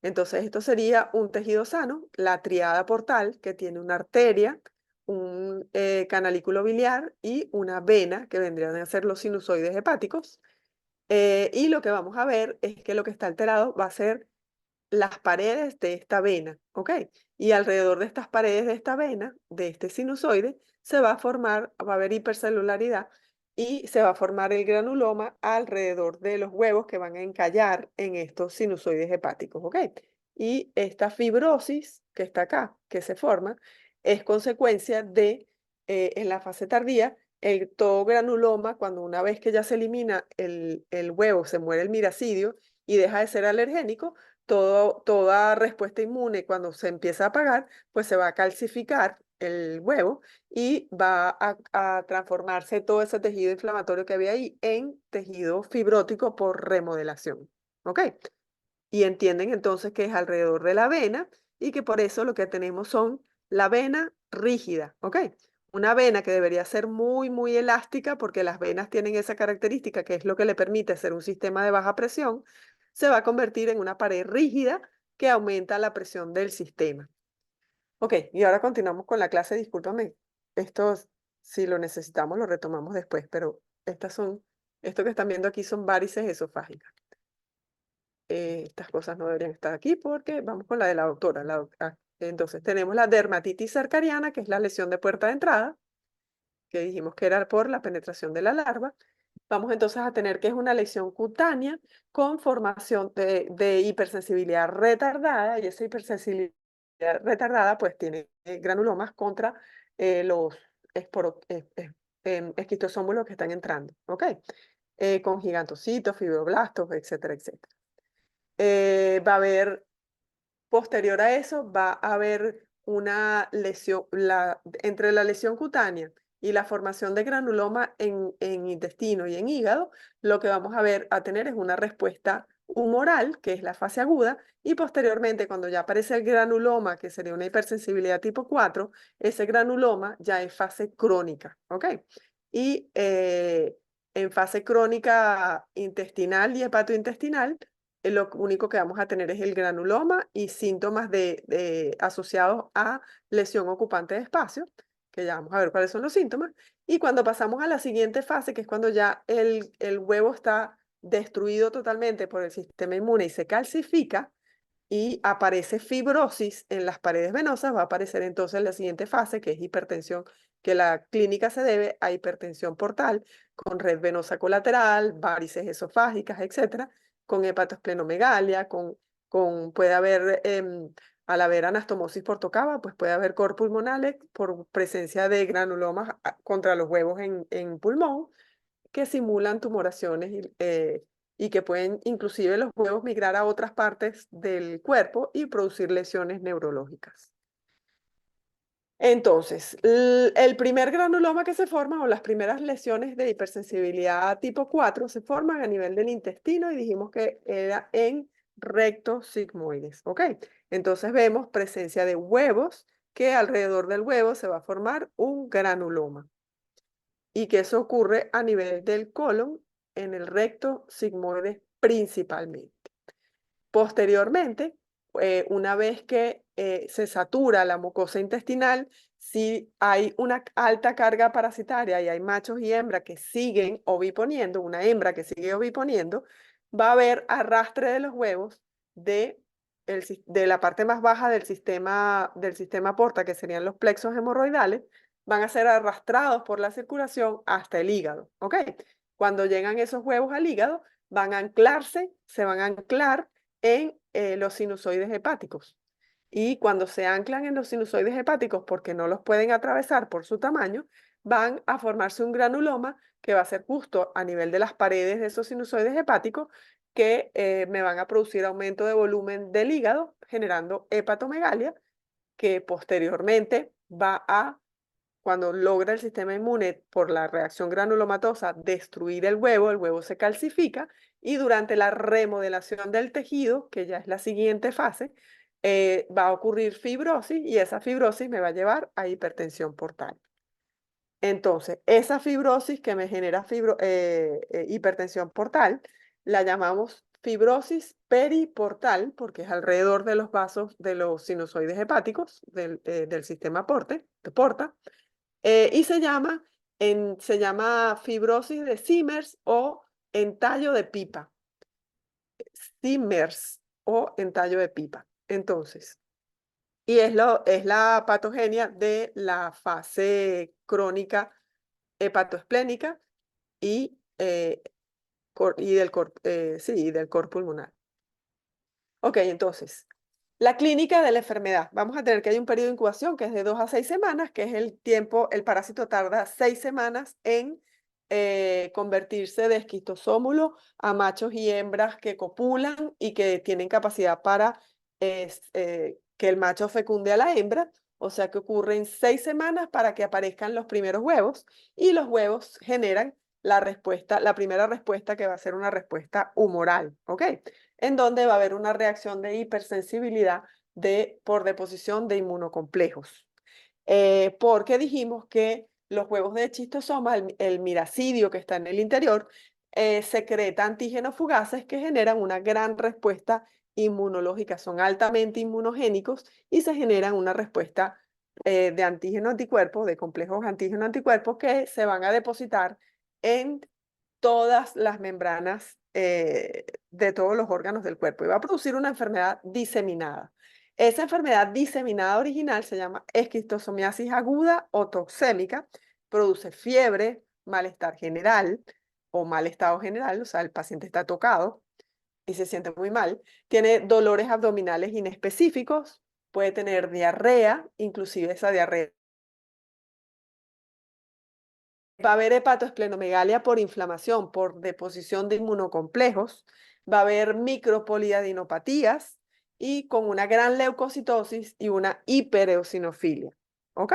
Entonces esto sería un tejido sano, la tríada portal que tiene una arteria, un canalículo biliar y una vena que vendrían a ser los sinusoides hepáticos. Y lo que vamos a ver es que lo que está alterado va a ser las paredes de esta vena, ¿ok? Y alrededor de estas paredes de esta vena, de este sinusoide, se va a formar, va a haber hipercelularidad y se va a formar el granuloma alrededor de los huevos que van a encallar en estos sinusoides hepáticos, ¿ok? Y esta fibrosis que está acá, que se forma, es consecuencia de, en la fase tardía, todo granuloma, cuando una vez que ya se elimina el huevo, se muere el miracidio y deja de ser alergénico, toda respuesta inmune cuando se empieza a apagar, pues se va a calcificar el huevo y va a transformarse todo ese tejido inflamatorio que había ahí en tejido fibrótico por remodelación. ¿Ok? Y entienden entonces que es alrededor de la vena y que por eso lo que tenemos son la vena rígida. ¿Ok? Una vena que debería ser muy, muy elástica porque las venas tienen esa característica que es lo que le permite hacer un sistema de baja presión, se va a convertir en una pared rígida que aumenta la presión del sistema. Ok, y ahora continuamos con la clase. Discúlpame, esto si lo necesitamos lo retomamos después, pero esto que están viendo aquí son varices esofágicas. Estas cosas no deberían estar aquí porque vamos con la de la doctora. Entonces tenemos la dermatitis cercariana, que es la lesión de puerta de entrada, que dijimos que era por la penetración de la larva. Vamos entonces a tener que es una lesión cutánea con formación de hipersensibilidad retardada, y esa hipersensibilidad retardada pues tiene granulomas contra los esquistosómulos que están entrando, ¿ok? Con gigantocitos, fibroblastos, etcétera, etcétera. Va a haber, posterior a eso, va a haber una lesión, entre la lesión cutánea y la formación de granuloma en intestino y en hígado, lo que vamos a tener es una respuesta humoral, que es la fase aguda, y posteriormente, cuando ya aparece el granuloma, que sería una hipersensibilidad tipo 4, ese granuloma ya es fase crónica, ¿ok? Y en fase crónica intestinal y hepatointestinal, lo único que vamos a tener es el granuloma y síntomas asociados a lesión ocupante de espacio, que ya vamos a ver cuáles son los síntomas. Y cuando pasamos a la siguiente fase, que es cuando ya el huevo está destruido totalmente por el sistema inmune y se calcifica y aparece fibrosis en las paredes venosas, va a aparecer entonces la siguiente fase, que es hipertensión, que la clínica se debe a hipertensión portal, con red venosa colateral, varices esofágicas, etcétera, con hepatosplenomegalia, puede haber, al haber anastomosis por tocaba, pues puede haber cor pulmonale por presencia de granulomas contra los huevos en pulmón, que simulan tumoraciones y que pueden inclusive los huevos migrar a otras partes del cuerpo y producir lesiones neurológicas. Entonces, el primer granuloma que se forma o las primeras lesiones de hipersensibilidad tipo 4 se forman a nivel del intestino y dijimos que era en recto sigmoides, ¿ok? Entonces vemos presencia de huevos que alrededor del huevo se va a formar un granuloma y que eso ocurre a nivel del colon en el recto sigmoides principalmente. Posteriormente, una vez que se satura la mucosa intestinal, si hay una alta carga parasitaria y hay machos y hembras que siguen oviponiendo, una hembra que sigue oviponiendo, va a haber arrastre de los huevos de la parte más baja del sistema porta, que serían los plexos hemorroidales, van a ser arrastrados por la circulación hasta el hígado, ¿ok? Cuando llegan esos huevos al hígado, van a anclarse, se van a anclar en los sinusoides hepáticos. Y cuando se anclan en los sinusoides hepáticos, porque no los pueden atravesar por su tamaño, van a formarse un granuloma que va a ser justo a nivel de las paredes de esos sinusoides hepáticos, que me van a producir aumento de volumen del hígado, generando hepatomegalia, que posteriormente va a, cuando logra el sistema inmune por la reacción granulomatosa destruir el huevo se calcifica y durante la remodelación del tejido, que ya es la siguiente fase, va a ocurrir fibrosis y esa fibrosis me va a llevar a hipertensión portal. Entonces, esa fibrosis que me genera hipertensión portal, la llamamos fibrosis periportal, porque es alrededor de los vasos de los sinusoides hepáticos del sistema porta, y se llama fibrosis de Siemens o entallo de pipa. Siemens o entallo de pipa. Entonces, y es la patogenia de la fase crónica hepatoesplénica y, del cor pulmonar. Ok, entonces, la clínica de la enfermedad. Vamos a tener que hay un periodo de incubación que es de 2 a 6 semanas, que es el tiempo, el parásito tarda 6 semanas en convertirse de esquistosómulo a machos y hembras que copulan y que tienen capacidad para que el macho fecunde a la hembra. O sea que ocurren 6 semanas para que aparezcan los primeros huevos y los huevos generan la primera respuesta que va a ser una respuesta humoral, ¿ok? En donde va a haber una reacción de hipersensibilidad por deposición de inmunocomplejos. Porque dijimos que los huevos de chistosoma, el miracidio que está en el interior, secreta antígenos fugaces que generan una gran respuesta inmunológica. Son altamente inmunogénicos y se generan una respuesta de antígeno-anticuerpos, de complejos antígeno-anticuerpos que se van a depositar en todas las membranas de todos los órganos del cuerpo y va a producir una enfermedad diseminada. Esa enfermedad diseminada original se llama esquistosomiasis aguda o toxémica, produce fiebre, malestar general o mal estado general, o sea, el paciente está tocado y se siente muy mal, tiene dolores abdominales inespecíficos, puede tener diarrea, inclusive esa diarrea. Va a haber hepatoesplenomegalia por inflamación, por deposición de inmunocomplejos, va a haber micropoliadinopatías y con una gran leucocitosis y una hipereosinofilia. ¿Ok?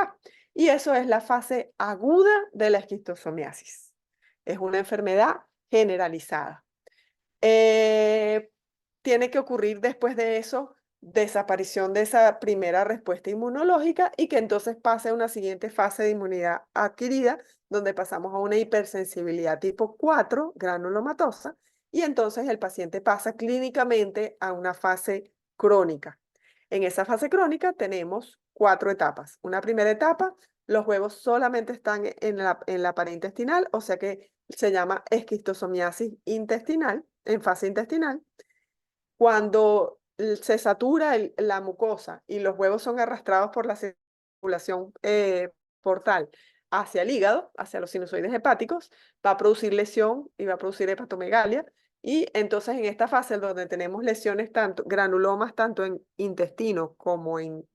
Y eso es la fase aguda de la esquistosomiasis. Es una enfermedad generalizada. Tiene que ocurrir después de eso desaparición de esa primera respuesta inmunológica y que entonces pase a una siguiente fase de inmunidad adquirida, donde pasamos a una hipersensibilidad tipo 4, granulomatosa, y entonces el paciente pasa clínicamente a una fase crónica. En esa fase crónica tenemos 4 etapas. Una primera etapa, los huevos solamente están en la pared intestinal, o sea que se llama esquistosomiasis intestinal, en fase intestinal. Cuando se satura la mucosa y los huevos son arrastrados por la circulación portal hacia el hígado, hacia los sinusoides hepáticos, va a producir lesión y va a producir hepatomegalia. Y entonces en esta fase donde tenemos lesiones, granulomas tanto en intestino como en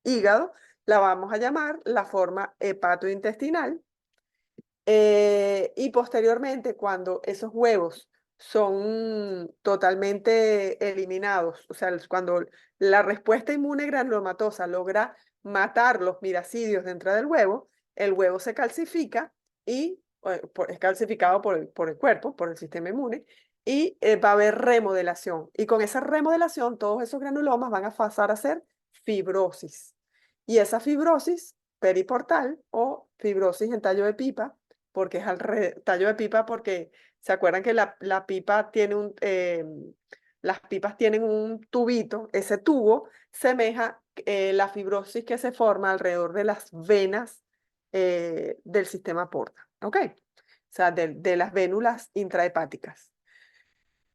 hígado, la vamos a llamar la forma hepatointestinal. Y posteriormente, cuando esos huevos son totalmente eliminados, o sea, cuando la respuesta inmune granulomatosa logra matar los miracidios dentro del huevo, el huevo se calcifica y es calcificado por el cuerpo, por el sistema inmune, y va a haber remodelación. Y con esa remodelación, todos esos granulomas van a pasar a ser fibrosis. Y esa fibrosis periportal o fibrosis en tallo de pipa, porque es al tallo de pipa, porque se acuerdan que la pipa tiene las pipas tienen un tubito, ese tubo semeja la fibrosis que se forma alrededor de las venas del sistema porta, ¿ok? O sea, de las vénulas intrahepáticas.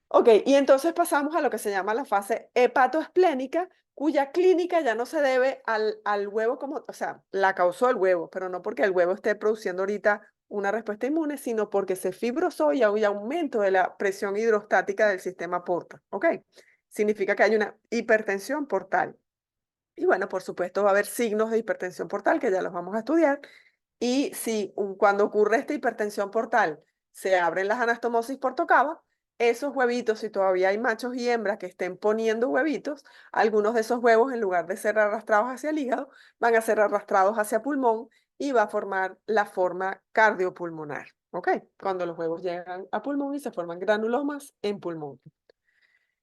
Ok, y entonces pasamos a lo que se llama la fase hepatoesplénica, cuya clínica ya no se debe al huevo como, o sea, la causó el huevo, pero no porque el huevo esté produciendo ahorita una respuesta inmune, sino porque se fibrosó y hay aumento de la presión hidrostática del sistema porta, ¿ok? Significa que hay una hipertensión portal. Y bueno, por supuesto va a haber signos de hipertensión portal que ya los vamos a estudiar. Y si cuando ocurre esta hipertensión portal se abren las anastomosis portocava, esos huevitos, si todavía hay machos y hembras que estén poniendo huevitos, algunos de esos huevos, en lugar de ser arrastrados hacia el hígado, van a ser arrastrados hacia pulmón y va a formar la forma cardiopulmonar. ¿Ok? Cuando los huevos llegan a pulmón y se forman granulomas en pulmón.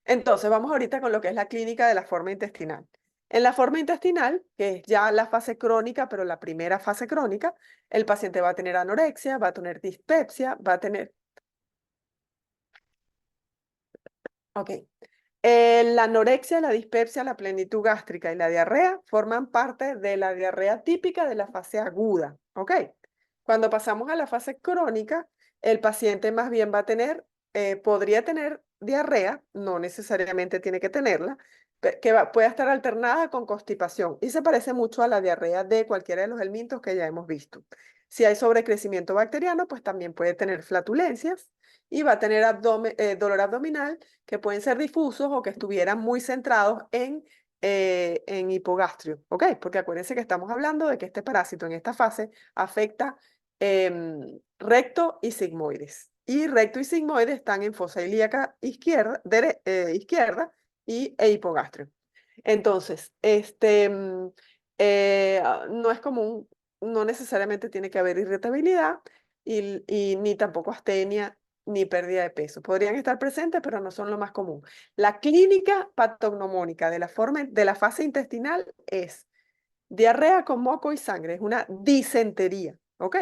Entonces, vamos ahorita con lo que es la clínica de la forma intestinal. En la forma intestinal, que es ya la fase crónica, pero la primera fase crónica, el paciente va a tener anorexia, va a tener dispepsia, va a tener... Ok. La anorexia, la dispepsia, la plenitud gástrica y la diarrea forman parte de la diarrea típica de la fase aguda. ¿Ok? Cuando pasamos a la fase crónica, el paciente más bien va a tener, podría tener diarrea, no necesariamente tiene que tenerla, puede estar alternada con constipación y se parece mucho a la diarrea de cualquiera de los helmintos que ya hemos visto. Si hay sobrecrecimiento bacteriano, pues también puede tener flatulencias y va a tener dolor abdominal que pueden ser difusos o que estuvieran muy centrados en hipogastrio, ¿ok? Porque acuérdense que estamos hablando de que este parásito en esta fase afecta recto y sigmoides. Y recto y sigmoides están en fosa ilíaca izquierda, izquierda e hipogastrio. Entonces, no es común, no necesariamente tiene que haber irritabilidad y ni tampoco astenia ni pérdida de peso. Podrían estar presentes, pero no son lo más común. La clínica patognomónica de la fase intestinal es diarrea con moco y sangre, es una disentería, ¿ok?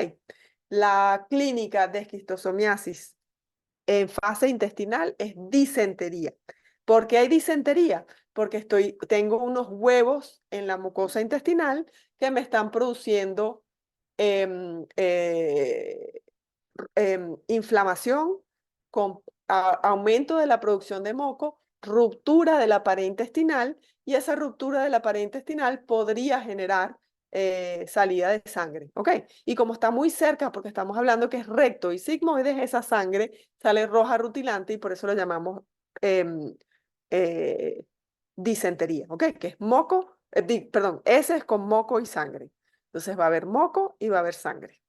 La clínica de esquistosomiasis en fase intestinal es disentería. ¿Por qué hay disentería? Porque tengo unos huevos en la mucosa intestinal que me están produciendo em, eh, inflamación con aumento de la producción de moco, ruptura de la pared intestinal y esa ruptura de la pared intestinal podría generar salida de sangre, ¿ok? Y como está muy cerca, porque estamos hablando que es recto y sigmoides, esa sangre sale roja rutilante y por eso lo llamamos em, eh, disentería, ¿ok? Que es moco, perdón, ese es con moco y sangre. Entonces va a haber moco y va a haber sangre.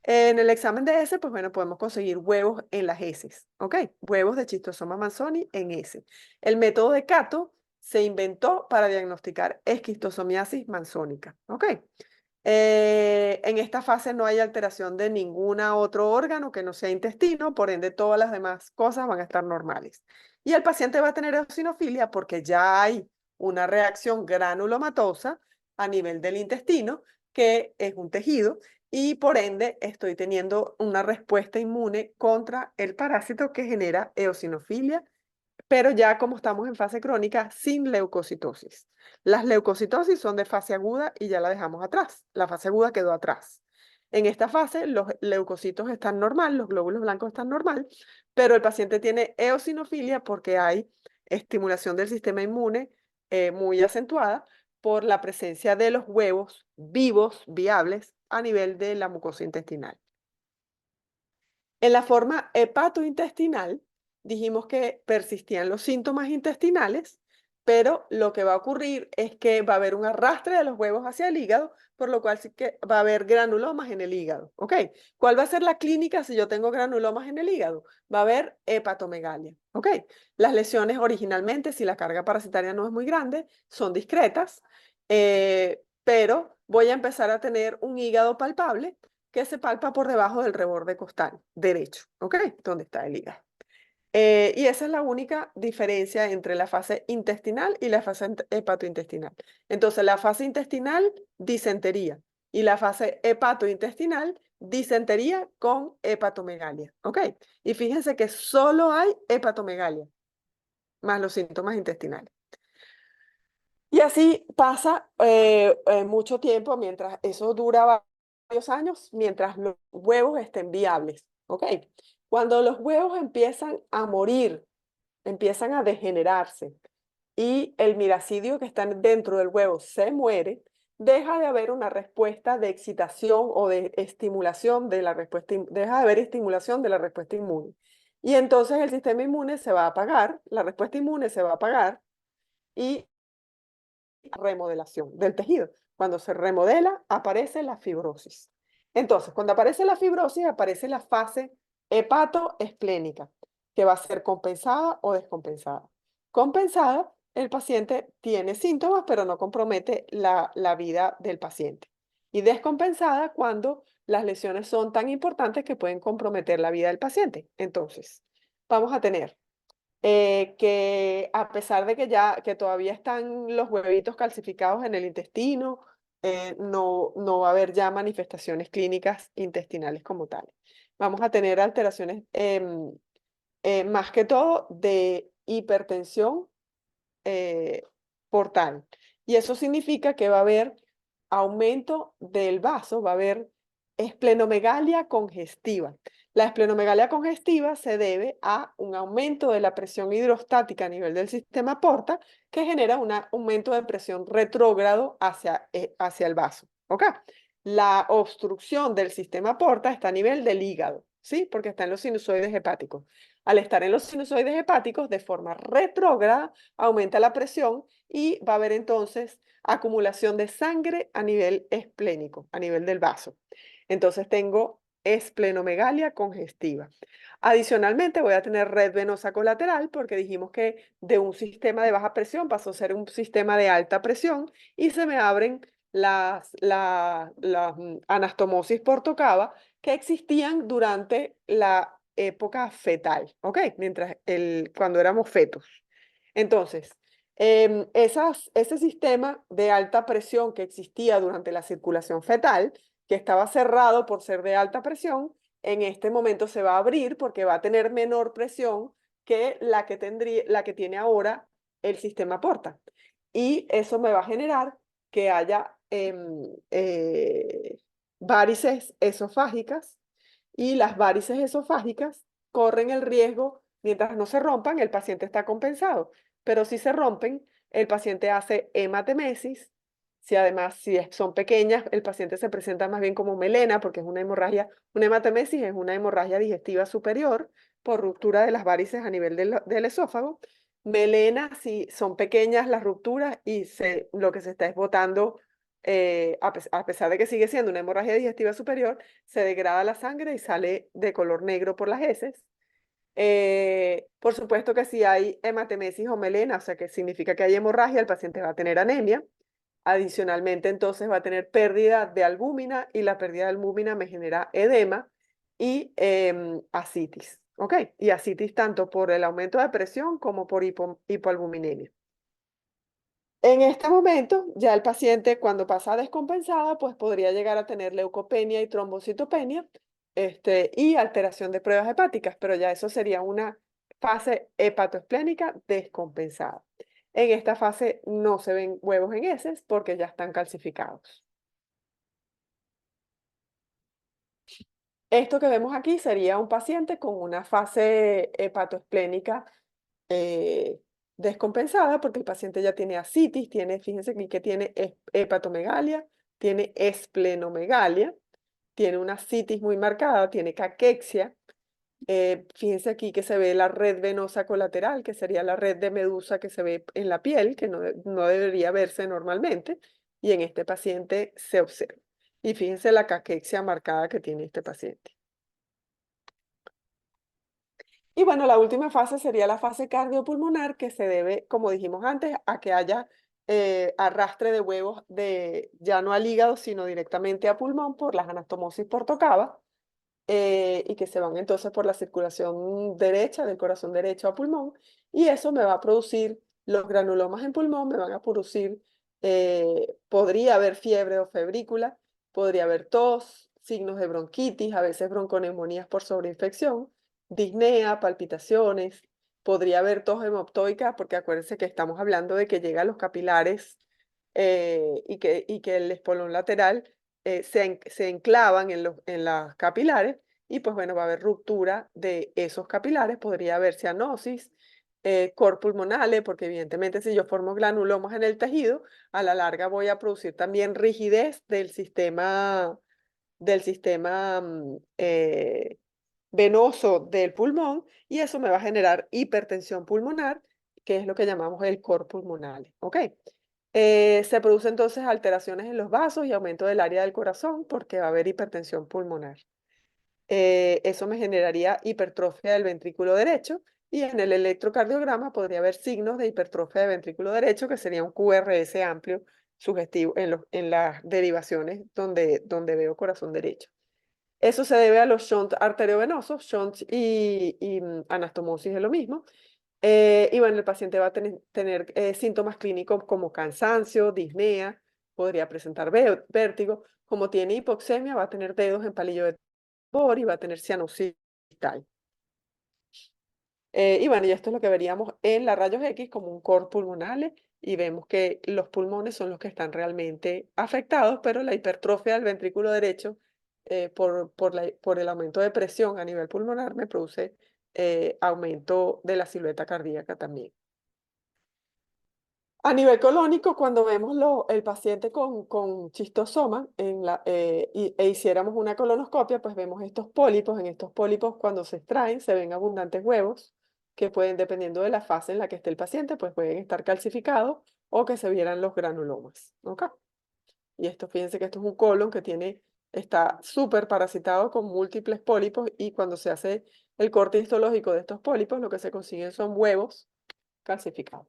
En el examen de heces, pues bueno, podemos conseguir huevos en las heces, ¿ok? Huevos de Schistosoma manzoni en heces. El método de Cato se inventó para diagnosticar esquistosomiasis manzónica, ¿ok? En esta fase no hay alteración de ningún otro órgano que no sea intestino, por ende todas las demás cosas van a estar normales. Y el paciente va a tener eosinofilia porque ya hay una reacción granulomatosa a nivel del intestino, que es un tejido, y por ende estoy teniendo una respuesta inmune contra el parásito que genera eosinofilia, pero ya como estamos en fase crónica, sin leucocitosis. Las leucocitosis son de fase aguda y ya la dejamos atrás. La fase aguda quedó atrás. En esta fase, los leucocitos están normal, los glóbulos blancos están normal, pero el paciente tiene eosinofilia porque hay estimulación del sistema inmune muy acentuada por la presencia de los huevos vivos, viables, a nivel de la mucosa intestinal. En la forma hepatointestinal, dijimos que persistían los síntomas intestinales, pero lo que va a ocurrir es que va a haber un arrastre de los huevos hacia el hígado, por lo cual sí que va a haber granulomas en el hígado. ¿Ok? ¿Cuál va a ser la clínica si yo tengo granulomas en el hígado? Va a haber hepatomegalia. ¿Ok? Las lesiones originalmente, si la carga parasitaria no es muy grande, son discretas, pero voy a empezar a tener un hígado palpable que se palpa por debajo del reborde costal derecho, ¿ok? Donde está el hígado. Y esa es la única diferencia entre la fase intestinal y la fase hepatointestinal. Entonces, la fase intestinal, disentería. Y la fase hepatointestinal, disentería con hepatomegalia, ¿ok? Y fíjense que solo hay hepatomegalia, más los síntomas intestinales. Y así pasa mucho tiempo mientras eso dura varios años, mientras los huevos estén viables, ¿ok? Cuando los huevos empiezan a morir, empiezan a degenerarse y el miracidio que está dentro del huevo se muere, deja de haber una respuesta de excitación o de estimulación de la respuesta, deja de haber estimulación de la respuesta inmune. Y entonces el sistema inmune se va a apagar, la respuesta inmune se va a apagar y remodelación del tejido. Cuando se remodela, aparece la fibrosis. Entonces, cuando aparece la fibrosis, aparece la fase hepatoesplénica, que va a ser compensada o descompensada. Compensada, el paciente tiene síntomas, pero no compromete la vida del paciente. Y descompensada cuando las lesiones son tan importantes que pueden comprometer la vida del paciente. Entonces, vamos a tener que a pesar de que todavía están los huevitos calcificados en el intestino, no va a haber ya manifestaciones clínicas intestinales como tales. Vamos a tener alteraciones más que todo de hipertensión eh, portal. Y eso significa que va a haber aumento del vaso, va a haber esplenomegalia congestiva. La esplenomegalia congestiva se debe a un aumento de la presión hidrostática a nivel del sistema porta que genera un aumento de presión retrógrado hacia el vaso. ¿Ok? La obstrucción del sistema porta está a nivel del hígado, ¿sí? Porque está en los sinusoides hepáticos. Al estar en los sinusoides hepáticos, de forma retrógrada, aumenta la presión y va a haber entonces acumulación de sangre a nivel esplénico, a nivel del vaso. Entonces tengo esplenomegalia congestiva. Adicionalmente voy a tener red venosa colateral porque dijimos que de un sistema de baja presión pasó a ser un sistema de alta presión y se me abren las anastomosis portocava que existían durante la época fetal, ¿ok? Cuando éramos fetos. Entonces, ese sistema de alta presión que existía durante la circulación fetal, que estaba cerrado por ser de alta presión, en este momento se va a abrir porque va a tener menor presión que la que tiene ahora el sistema porta. Y eso me va a generar que haya varices esofágicas y las varices esofágicas corren el riesgo, mientras no se rompan, el paciente está compensado, pero si se rompen, el paciente hace hematemesis. Si son pequeñas, el paciente se presenta más bien como melena, porque es una hemorragia, una hematemesis es una hemorragia digestiva superior por ruptura de las varices a nivel del esófago. Melena, si son pequeñas las rupturas y lo que se está es botando, a pesar de que sigue siendo una hemorragia digestiva superior, se degrada la sangre y sale de color negro por las heces. Por supuesto que si hay hematemesis o melena, o sea que significa que hay hemorragia, el paciente va a tener anemia. Adicionalmente, entonces va a tener pérdida de albúmina y la pérdida de albúmina me genera edema y ascitis. ¿Ok? Y ascitis tanto por el aumento de presión como por hipoalbuminemia. En este momento, ya el paciente cuando pasa descompensada, pues podría llegar a tener leucopenia y trombocitopenia, y alteración de pruebas hepáticas, pero ya eso sería una fase hepatoesplénica descompensada. En esta fase no se ven huevos en heces porque ya están calcificados. Esto que vemos aquí sería un paciente con una fase hepatoesplénica eh, descompensada porque el paciente ya tiene ascitis, fíjense aquí que tiene hepatomegalia, tiene esplenomegalia, tiene una ascitis muy marcada, tiene caquexia. Fíjense aquí que se ve la red venosa colateral, que sería la red de medusa que se ve en la piel, que no debería verse normalmente, y en este paciente se observa. Y fíjense la caquexia marcada que tiene este paciente. Y bueno, la última fase sería la fase cardiopulmonar, que se debe, como dijimos antes, a que haya arrastre de huevos ya no al hígado, sino directamente a pulmón por las anastomosis portocava, y que se van entonces por la circulación derecha, del corazón derecho a pulmón, y eso me va a producir los granulomas en pulmón, me van a producir, podría haber fiebre o febrícula, podría haber tos, signos de bronquitis, a veces bronconeumonías por sobreinfección, disnea, palpitaciones, podría haber tos hemoptoica, porque acuérdense que estamos hablando de que llega a los capilares y que el espolón lateral se enclavan en las capilares y pues bueno, va a haber ruptura de esos capilares, podría haber cianosis, cor pulmonale, porque evidentemente si yo formo granulomas en el tejido, a la larga voy a producir también rigidez del sistema venoso del pulmón y eso me va a generar hipertensión pulmonar, que es lo que llamamos el cor pulmonale, ¿ok? Se producen entonces alteraciones en los vasos y aumento del área del corazón porque va a haber hipertensión pulmonar. Eso me generaría hipertrofia del ventrículo derecho y en el electrocardiograma podría haber signos de hipertrofia del ventrículo derecho, que sería un QRS amplio sugestivo en las derivaciones donde veo corazón derecho. Eso se debe a los shunts arteriovenosos, shunts y anastomosis es lo mismo. Y bueno, el paciente va a tener síntomas clínicos como cansancio, disnea, podría presentar vértigo. Como tiene hipoxemia, va a tener dedos en palillo de y va a tener cianosis tal. Y bueno, y esto es lo que veríamos en la rayos X como un cor pulmonale y vemos que los pulmones son los que están realmente afectados, pero la hipertrofia del ventrículo derecho por el aumento de presión a nivel pulmonar me produce aumento de la silueta cardíaca también. A nivel colónico, cuando vemos el paciente con chistosoma e hiciéramos una colonoscopia, pues vemos estos pólipos. En estos pólipos, cuando se extraen, se ven abundantes huevos que pueden, dependiendo de la fase en la que esté el paciente, pues pueden estar calcificados o que se vieran los granulomas. ¿Ok? Y esto, fíjense que esto es un colon que está súper parasitado con múltiples pólipos y cuando se hace el corte histológico de estos pólipos, lo que se consiguen son huevos calcificados.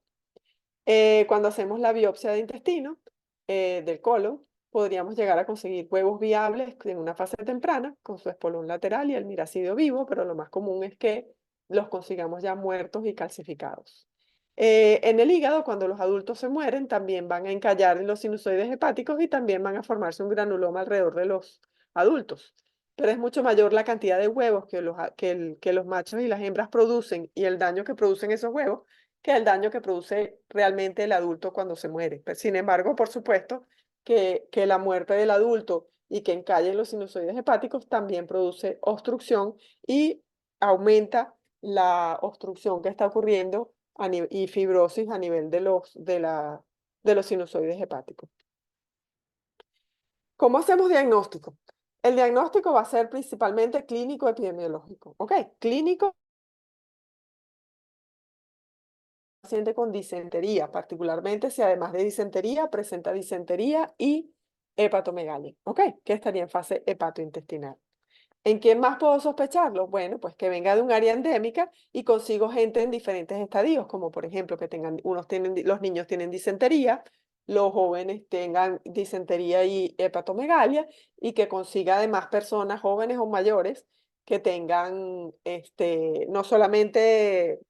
Cuando hacemos la biopsia de intestino del colon, podríamos llegar a conseguir huevos viables en una fase temprana con su espolón lateral y el miracidio vivo, pero lo más común es que los consigamos ya muertos y calcificados. En el hígado, cuando los adultos se mueren, también van a encallar en los sinusoides hepáticos y también van a formarse un granuloma alrededor de los adultos. Pero es mucho mayor la cantidad de huevos que los machos y las hembras producen y el daño que producen esos huevos que el daño que produce realmente el adulto cuando se muere. Pero, sin embargo, por supuesto que la muerte del adulto y que encallen los sinusoides hepáticos también produce obstrucción y aumenta la obstrucción que está ocurriendo y fibrosis a nivel de los sinusoides hepáticos. ¿Cómo hacemos diagnóstico? El diagnóstico va a ser principalmente clínico epidemiológico. ¿Ok? Clínico, paciente con disentería, particularmente si además de disentería presenta disentería y hepatomegalia, ¿ok? Que estaría en fase hepatointestinal. ¿En quién más puedo sospecharlo? Bueno, pues que venga de un área endémica y consigo gente en diferentes estadios, como por ejemplo que los niños tienen disentería, los jóvenes tengan disentería y hepatomegalia y que consiga además personas jóvenes o mayores que tengan no solamente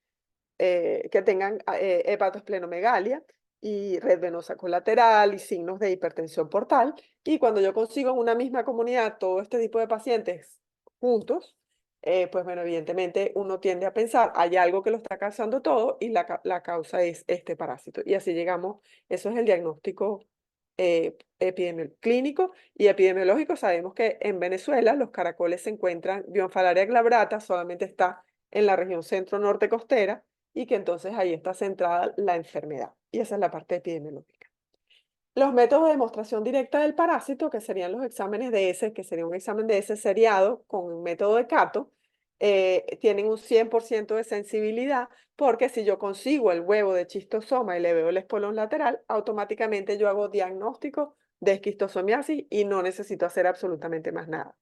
que tengan hepatoesplenomegalia y red venosa colateral y signos de hipertensión portal. Y cuando yo consigo en una misma comunidad todo este tipo de pacientes juntos, pues bueno, evidentemente uno tiende a pensar, hay algo que lo está causando todo y la causa es este parásito. Y así llegamos, eso es el diagnóstico clínico y epidemiológico. Sabemos que en Venezuela los caracoles se encuentran, Bionfalaria glabrata solamente está en la región centro-norte costera, y que entonces ahí está centrada la enfermedad. Y esa es la parte epidemiológica. Los métodos de demostración directa del parásito, que serían los exámenes de heces, que sería un examen de heces seriado con un método de Cato, tienen un 100% de sensibilidad, porque si yo consigo el huevo de chistosoma y le veo el espolón lateral, automáticamente yo hago diagnóstico de esquistosomiasis y no necesito hacer absolutamente más nada.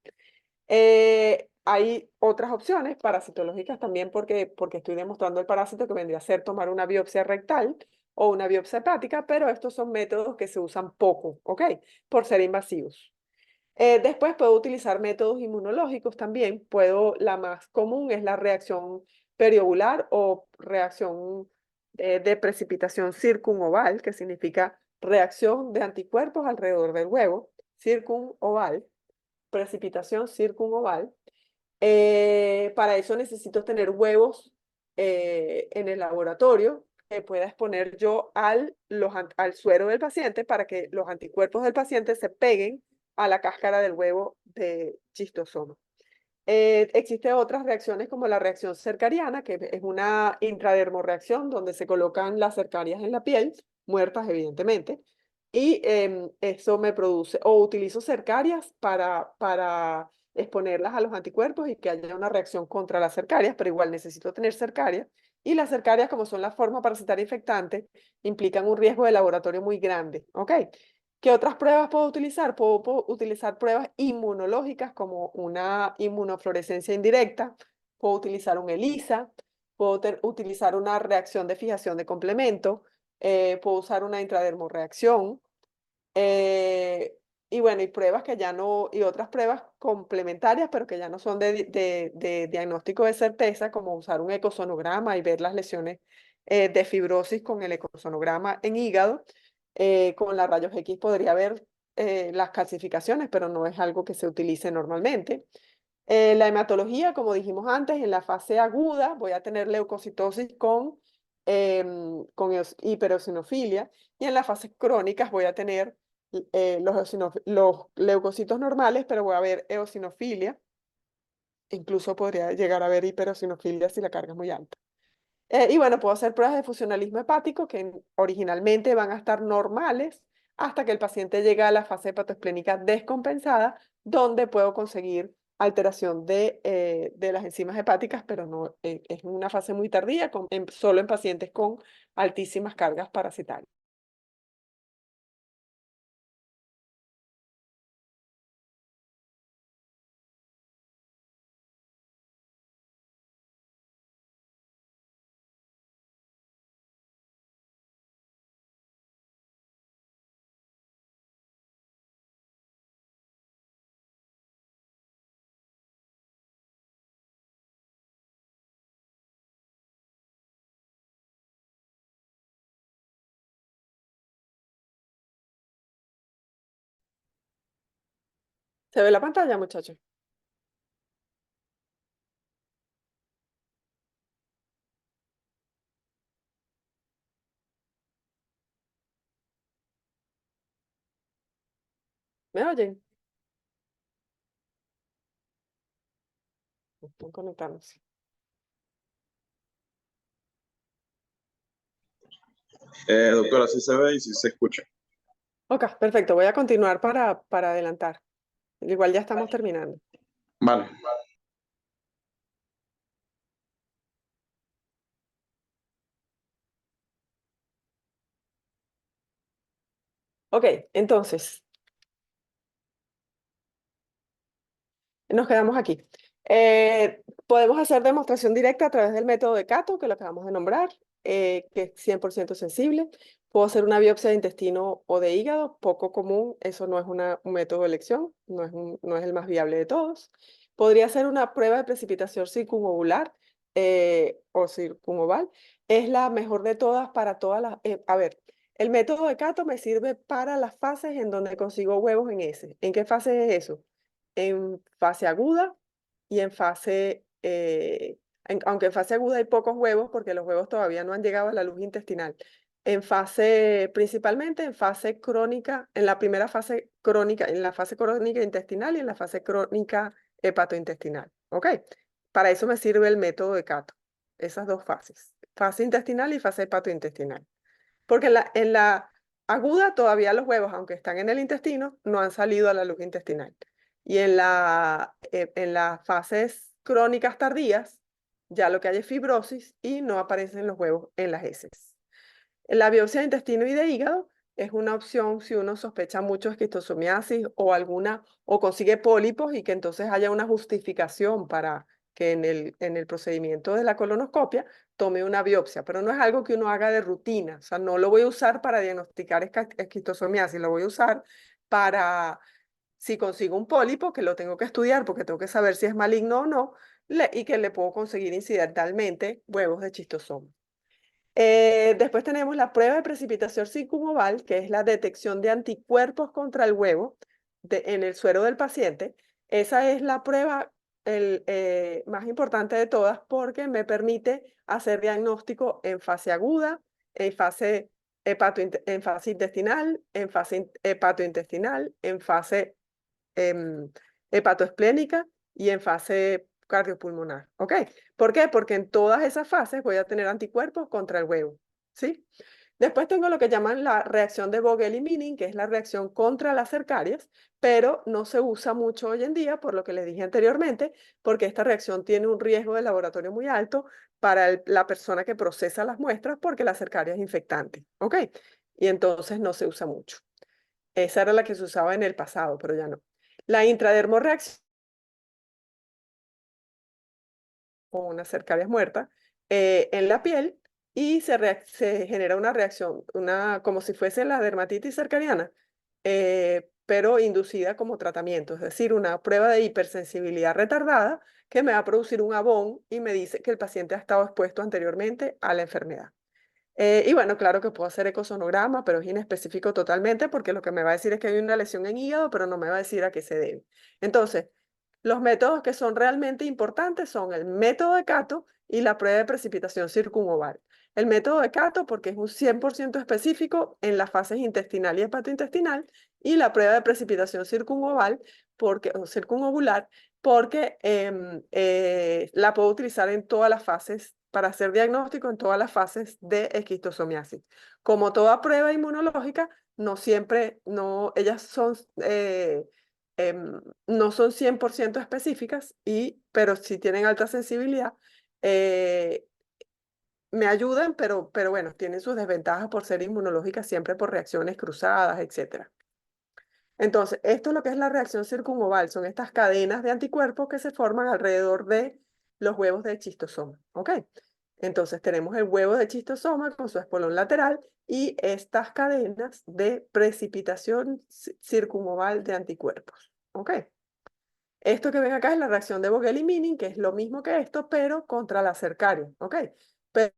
Hay otras opciones parasitológicas también porque estoy demostrando el parásito que vendría a ser tomar una biopsia rectal o una biopsia hepática, pero estos son métodos que se usan poco, ¿ok? Por ser invasivos. Después puedo utilizar métodos inmunológicos también. La más común es la reacción periovular o reacción de precipitación circunoval, que significa reacción de anticuerpos alrededor del huevo, circunoval, precipitación circunoval. Para eso necesito tener huevos en el laboratorio que pueda exponer yo al suero del paciente para que los anticuerpos del paciente se peguen a la cáscara del huevo de schistosoma. Existen otras reacciones como la reacción cercariana, que es una intradermorreacción donde se colocan las cercarias en la piel, muertas evidentemente, y eso me produce, o utilizo cercarias para exponerlas a los anticuerpos y que haya una reacción contra las cercarias, pero igual necesito tener cercarias. Y las cercarias, como son la forma parasitaria infectante, implican un riesgo de laboratorio muy grande, ¿ok? ¿Qué otras pruebas puedo utilizar? Puedo utilizar pruebas inmunológicas como una inmunofluorescencia indirecta, puedo utilizar un ELISA, puedo utilizar una reacción de fijación de complemento, puedo usar una intradermorreacción, eh, y bueno, y pruebas que ya no, y otras pruebas complementarias, pero que ya no son de diagnóstico de certeza, como usar un ecosonograma y ver las lesiones de fibrosis con el ecosonograma en hígado. Con la rayos X podría ver las calcificaciones, pero no es algo que se utilice normalmente. La hematología, como dijimos antes, en la fase aguda voy a tener leucocitosis con hiperosinofilia, y en las fases crónicas voy a tener los leucocitos normales, pero voy a ver eosinofilia. Incluso podría llegar a haber hiperosinofilia si la carga es muy alta. Y bueno, puedo hacer pruebas de funcionalismo hepático que originalmente van a estar normales hasta que el paciente llega a la fase hepatoesplénica descompensada, donde puedo conseguir alteración de las enzimas hepáticas, pero no es una fase muy tardía, solo en pacientes con altísimas cargas parasitarias. ¿Se ve la pantalla, muchachos? ¿Me oyen? Están conectándose. Doctora, sí se ve y sí se escucha. Ok, perfecto. Voy a continuar para adelantar. Igual ya estamos terminando. Vale. Ok, entonces, nos quedamos aquí. Podemos hacer demostración directa a través del método de Cato, que lo acabamos de nombrar, que es 100% sensible. Puedo hacer una biopsia de intestino o de hígado, poco común, eso no es un método de elección, no es el más viable de todos. Podría hacer una prueba de precipitación circunovular o circunoval. Es la mejor de todas para todas las... a ver, el método de Cato me sirve para las fases en donde consigo huevos en S. ¿En qué fase es eso? En fase aguda y en fase, aunque en fase aguda hay pocos huevos porque los huevos todavía no han llegado a la luz intestinal. En fase, principalmente en fase crónica, en la primera fase crónica, en la fase crónica intestinal y en la fase crónica hepatointestinal. ¿Ok? Para eso me sirve el método de Cato, esas dos fases, fase intestinal y fase hepatointestinal. Porque en la aguda todavía los huevos, aunque están en el intestino, no han salido a la luz intestinal. Y en las fases crónicas tardías, ya lo que hay es fibrosis y no aparecen los huevos en las heces. La biopsia de intestino y de hígado es una opción si uno sospecha mucho esquistosomiasis o consigue pólipos y que entonces haya una justificación para que en el procedimiento de la colonoscopia tome una biopsia, pero no es algo que uno haga de rutina, o sea, no lo voy a usar para diagnosticar esquistosomiasis, lo voy a usar para, si consigo un pólipo, que lo tengo que estudiar porque tengo que saber si es maligno o no, y que le puedo conseguir incidentalmente huevos de schistosoma. Después tenemos la prueba de precipitación circunoval, que es la detección de anticuerpos contra el huevo en el suero del paciente. Esa es la prueba más importante de todas porque me permite hacer diagnóstico en fase aguda, en fase, en fase intestinal, en fase hepatointestinal, en fase hepatoesplénica y en fase cardiopulmonar. ¿Ok? ¿Por qué? Porque en todas esas fases voy a tener anticuerpos contra el huevo. ¿Sí? Después tengo lo que llaman la reacción de Vogel-Minning, que es la reacción contra las cercarias, pero no se usa mucho hoy en día, por lo que les dije anteriormente, porque esta reacción tiene un riesgo de laboratorio muy alto para la persona que procesa las muestras, porque la cercaria es infectante. ¿Ok? Y entonces no se usa mucho. Esa era la que se usaba en el pasado, pero ya no. La intradermorreacción, o una cercaria muerta, en la piel y se genera una reacción, como si fuese la dermatitis cercariana, pero inducida como tratamiento, es decir, una prueba de hipersensibilidad retardada que me va a producir un Abón y me dice que el paciente ha estado expuesto anteriormente a la enfermedad. Y bueno, claro que puedo hacer ecosonograma, pero es inespecífico totalmente porque lo que me va a decir es que hay una lesión en hígado, pero no me va a decir a qué se debe. Entonces, los métodos que son realmente importantes son el método de Cato y la prueba de precipitación circunoval. El método de Cato porque es un 100% específico en las fases intestinal y hepatointestinal, y la prueba de precipitación circunoval o circunovular porque la puedo utilizar en todas las fases para hacer diagnóstico en todas las fases de esquistosomiasis. Como toda prueba inmunológica, no siempre, ellas son, no son 100% específicas, pero si tienen alta sensibilidad, me ayudan, pero bueno, tienen sus desventajas por ser inmunológicas siempre por reacciones cruzadas, etc. Entonces, esto es lo que es la reacción circunoval, son estas cadenas de anticuerpos que se forman alrededor de los huevos de chistosoma, ¿ok? Entonces tenemos el huevo de chistosoma con su espolón lateral y estas cadenas de precipitación circunoval de anticuerpos, ¿ok? Esto que ven acá es la reacción de Vogel y Minning, que es lo mismo que esto, pero contra la cercaria, ¿ok? Pero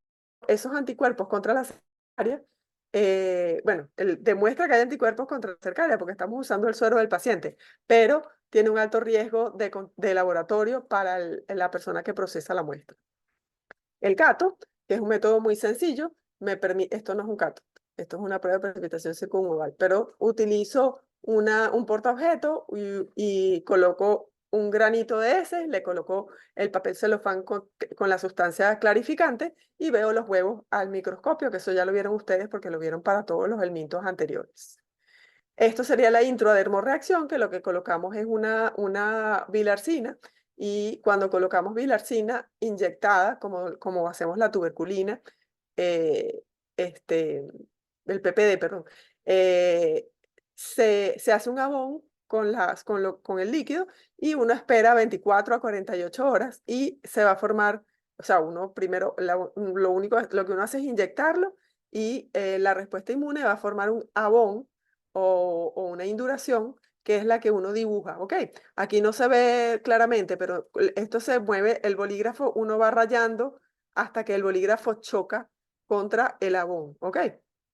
esos anticuerpos contra la cercaria, bueno, demuestra que hay anticuerpos contra la cercaria porque estamos usando el suero del paciente, pero tiene un alto riesgo de laboratorio para la persona que procesa la muestra. El CATO, que es un método muy sencillo, esto no es un CATO, esto es una prueba de precipitación circunoval, pero utilizo un portaobjeto y coloco un granito de heces, le coloco el papel celofán con la sustancia clarificante y veo los huevos al microscopio, que eso ya lo vieron ustedes porque lo vieron para todos los helmintos anteriores. Esto sería la intradermorreacción, que lo que colocamos es una bilarcina, y cuando colocamos bilarcina inyectada, como hacemos la tuberculina, eh, este, el PPD, perdón, se hace un Abón con el líquido y uno espera 24 a 48 horas y se va a formar, o sea, uno primero, lo que uno hace es inyectarlo y la respuesta inmune va a formar un Abón o una induración, que es la que uno dibuja, ¿ok? Aquí no se ve claramente, pero esto se mueve, el bolígrafo, uno va rayando hasta que el bolígrafo choca contra el Abón, ¿ok?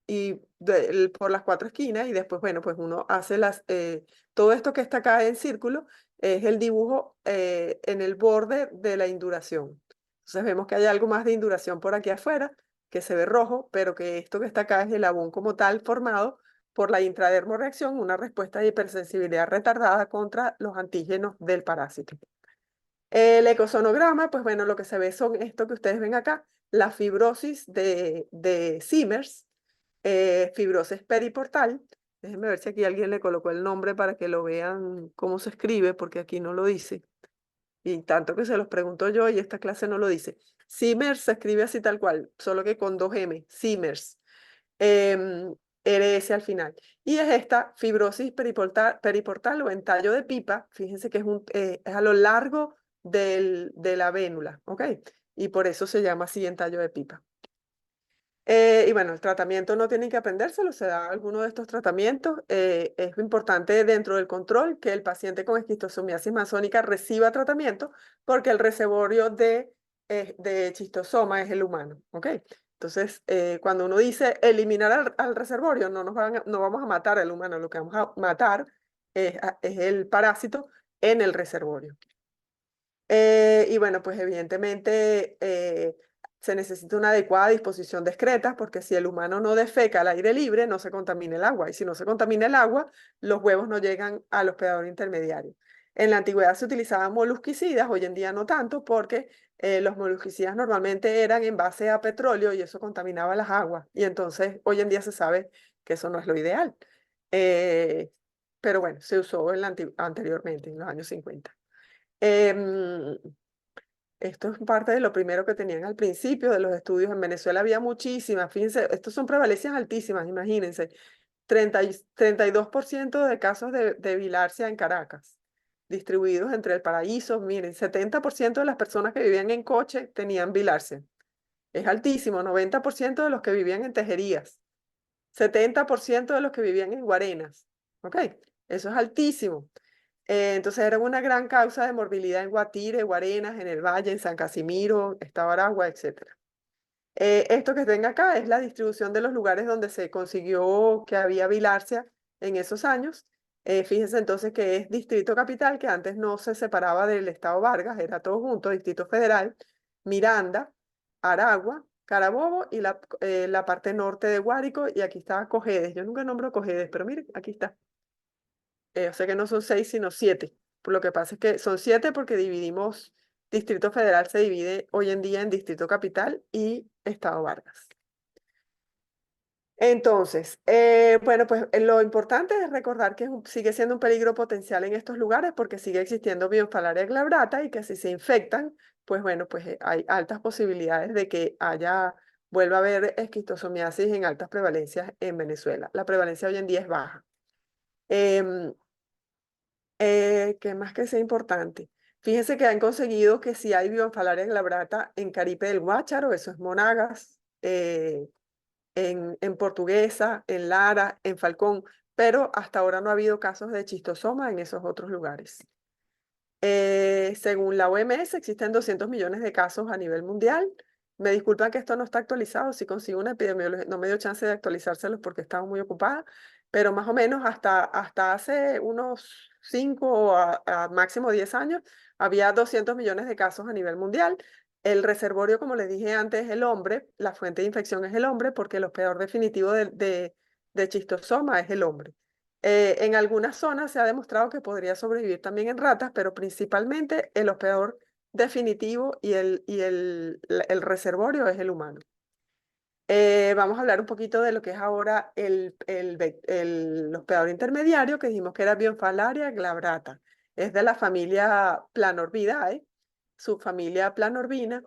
Y por las 4 esquinas, y después, bueno, pues uno hace todo esto que está acá en círculo, es el dibujo en el borde de la induración. Entonces vemos que hay algo más de induración por aquí afuera, que se ve rojo, pero que esto que está acá es el Abón como tal formado por la intradermorreacción, una respuesta de hipersensibilidad retardada contra los antígenos del parásito. El ecosonograma, pues bueno, lo que se ve son esto que ustedes ven acá, la fibrosis de Siemers, fibrosis periportal. Déjenme ver si aquí alguien le colocó el nombre para que lo vean cómo se escribe, porque aquí no lo dice. Y tanto que se los pregunto yo y esta clase no lo dice. Siemers se escribe así tal cual, solo que con 2M, Siemers. RS al final. Y es esta fibrosis periportal o entallo de pipa, fíjense que es a lo largo de la vénula, ¿ok? Y por eso se llama así entallo de pipa. Y bueno, el tratamiento no tienen que aprendérselo, se da alguno de estos tratamientos. Es importante dentro del control que el paciente con esquistosomiasis masónica reciba tratamiento porque el reservorio de schistosoma es el humano, ¿ok? Entonces, cuando uno dice eliminar al reservorio, no vamos a matar al humano, lo que vamos a matar es el parásito en el reservorio. Y bueno, pues evidentemente se necesita una adecuada disposición de excretas, porque si el humano no defeca al aire libre, no se contamina el agua. Y si no se contamina el agua, los huevos no llegan al hospedador intermediario. En la antigüedad se utilizaban molusquicidas, hoy en día no tanto, porque los molusquicidas normalmente eran en base a petróleo y eso contaminaba las aguas. Y entonces hoy en día se sabe que eso no es lo ideal. Eh, pero bueno, se usó anteriormente, en los años 50. Em, Esto es parte de lo primero que tenían al principio de los estudios. En Venezuela había muchísimas, fíjense, estos son prevalencias altísimas, imagínense. 32% de casos de bilarcia en Caracas, distribuidos entre el paraíso. Miren, 70% de las personas que vivían en coche tenían bilarcia. Es altísimo. 90% de los que vivían en tejerías, 70% de los que vivían en Guarenas. ¿Ok? Eso es altísimo. Entonces era una gran causa de morbilidad en Guatire, Guarenas, en el Valle, en San Casimiro, Estado Aragua, etc. Esto que ven acá es la distribución de los lugares donde se consiguió que había bilarcia en esos años. Fíjense entonces que es Distrito Capital, que antes no se separaba del Estado Vargas, era todo junto, Distrito Federal, Miranda, Aragua, Carabobo y la parte norte de Guárico, y aquí está Cojedes. Yo nunca nombro Cojedes, pero miren, aquí está. O sea que no son 6, sino 7. Por lo que pasa es que son 7 porque dividimos, Distrito Federal se divide hoy en día en Distrito Capital y Estado Vargas. Entonces, bueno, pues lo importante es recordar que sigue siendo un peligro potencial en estos lugares porque sigue existiendo Bionfalaria glabrata y que si se infectan, pues bueno, pues hay altas posibilidades de que vuelva a haber esquistosomiasis en altas prevalencias en Venezuela. La prevalencia hoy en día es baja. Em, ¿Qué más que sea importante? Fíjense que han conseguido que si hay Bionfalaria glabrata en Caripe del Guácharo, eso es Monagas, en Portuguesa, en Lara, en Falcón, pero hasta ahora no ha habido casos de chistosoma en esos otros lugares. Según la OMS, existen 200 millones de casos a nivel mundial. Me disculpan que esto no está actualizado. Si consigo una epidemiología, no me dio chance de actualizárselos porque estaba muy ocupada, pero más o menos hasta hace unos 5 a máximo 10 años había 200 millones de casos a nivel mundial. El reservorio, como les dije antes, es el hombre. La fuente de infección es el hombre porque el hospedador definitivo de chistosoma es el hombre. En algunas zonas se ha demostrado que podría sobrevivir también en ratas, pero principalmente el hospedador definitivo y el reservorio es el humano. Vamos a hablar un poquito de lo que es ahora el hospedador intermediario, que dijimos que era Bionfalaria glabrata. Es de la familia Planorbidae, subfamilia Planorbina,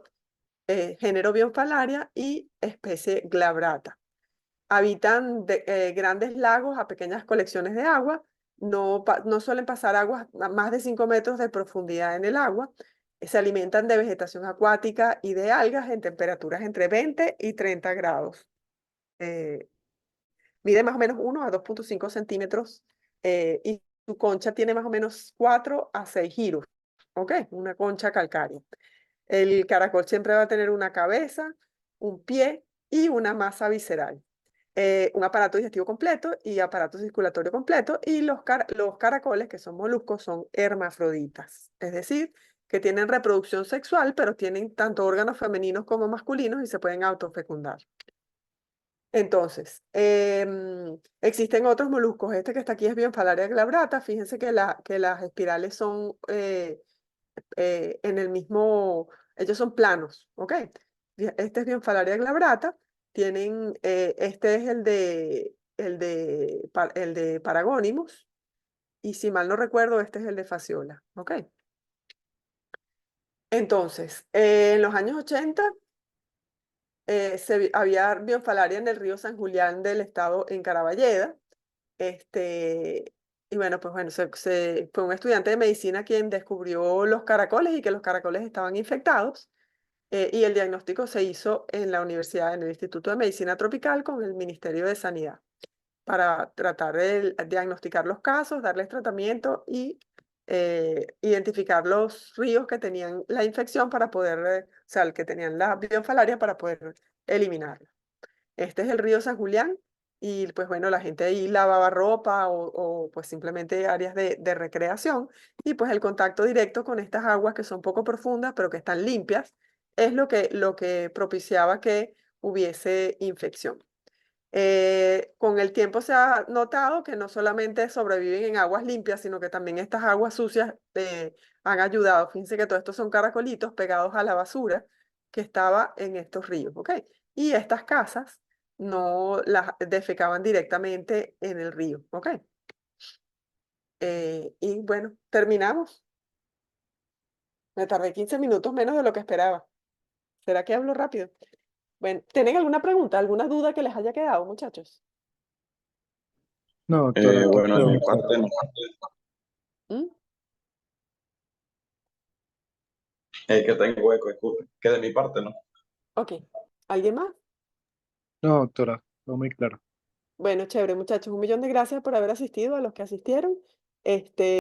género Bionfalaria y especie glabrata. Habitan grandes lagos a pequeñas colecciones de agua, no suelen pasar aguas a más de 5 metros de profundidad en el agua, se alimentan de vegetación acuática y de algas en temperaturas entre 20 y 30 grados. Mide más o menos 1 a 2,5 centímetros y su concha tiene más o menos 4 a 6 giros, ¿ok? Una concha calcárea. El caracol siempre va a tener una cabeza, un pie y una masa visceral. Un aparato digestivo completo y aparato circulatorio completo, y los caracoles, que son moluscos, son hermafroditas, es decir, que tienen reproducción sexual, pero tienen tanto órganos femeninos como masculinos y se pueden autofecundar. Entonces, existen otros moluscos. Este que está aquí es Bionfalaria glabrata. Fíjense que las espirales son en el mismo, ellos son planos, ¿ok? Este es Bionfalaria glabrata. Este es el de Paragonimus, y si mal no recuerdo, este es el de Fasciola, ¿ok? Entonces, en los años 80 había Bionfalaria en el río San Julián del estado en Caraballeda. Y bueno, pues bueno, fue un estudiante de medicina quien descubrió los caracoles y que los caracoles estaban infectados. Y el diagnóstico se hizo en la universidad, en el Instituto de Medicina Tropical con el Ministerio de Sanidad, para tratar de diagnosticar los casos, darles tratamiento y identificar los ríos que tenían la infección para poder, o sea, que tenían la bionfalaria para poder eliminarla. Este es el río San Julián. y pues bueno, la gente ahí lavaba ropa o pues simplemente áreas de recreación, y pues el contacto directo con estas aguas que son poco profundas pero que están limpias es lo que propiciaba que hubiese infección. Con el tiempo se ha notado que no solamente sobreviven en aguas limpias, sino que también estas aguas sucias han ayudado. Fíjense que todos estos son caracolitos pegados a la basura que estaba en estos ríos, ¿ok? Y estas casas no las defecaban directamente en el río, ¿ok? Y bueno, terminamos. Me tardé 15 minutos menos de lo que esperaba. ¿Será que hablo rápido? Bueno, ¿tienen alguna pregunta, alguna duda que les haya quedado, muchachos? No, doctora, todo Bueno, de quedó mi muy claro. parte no. ¿Mm? Que tengo eco, disculpe. Que de mi parte no. Ok. ¿Alguien más? No, doctora, todo muy claro. Bueno, chévere, muchachos. 1 millón de gracias por haber asistido a los que asistieron.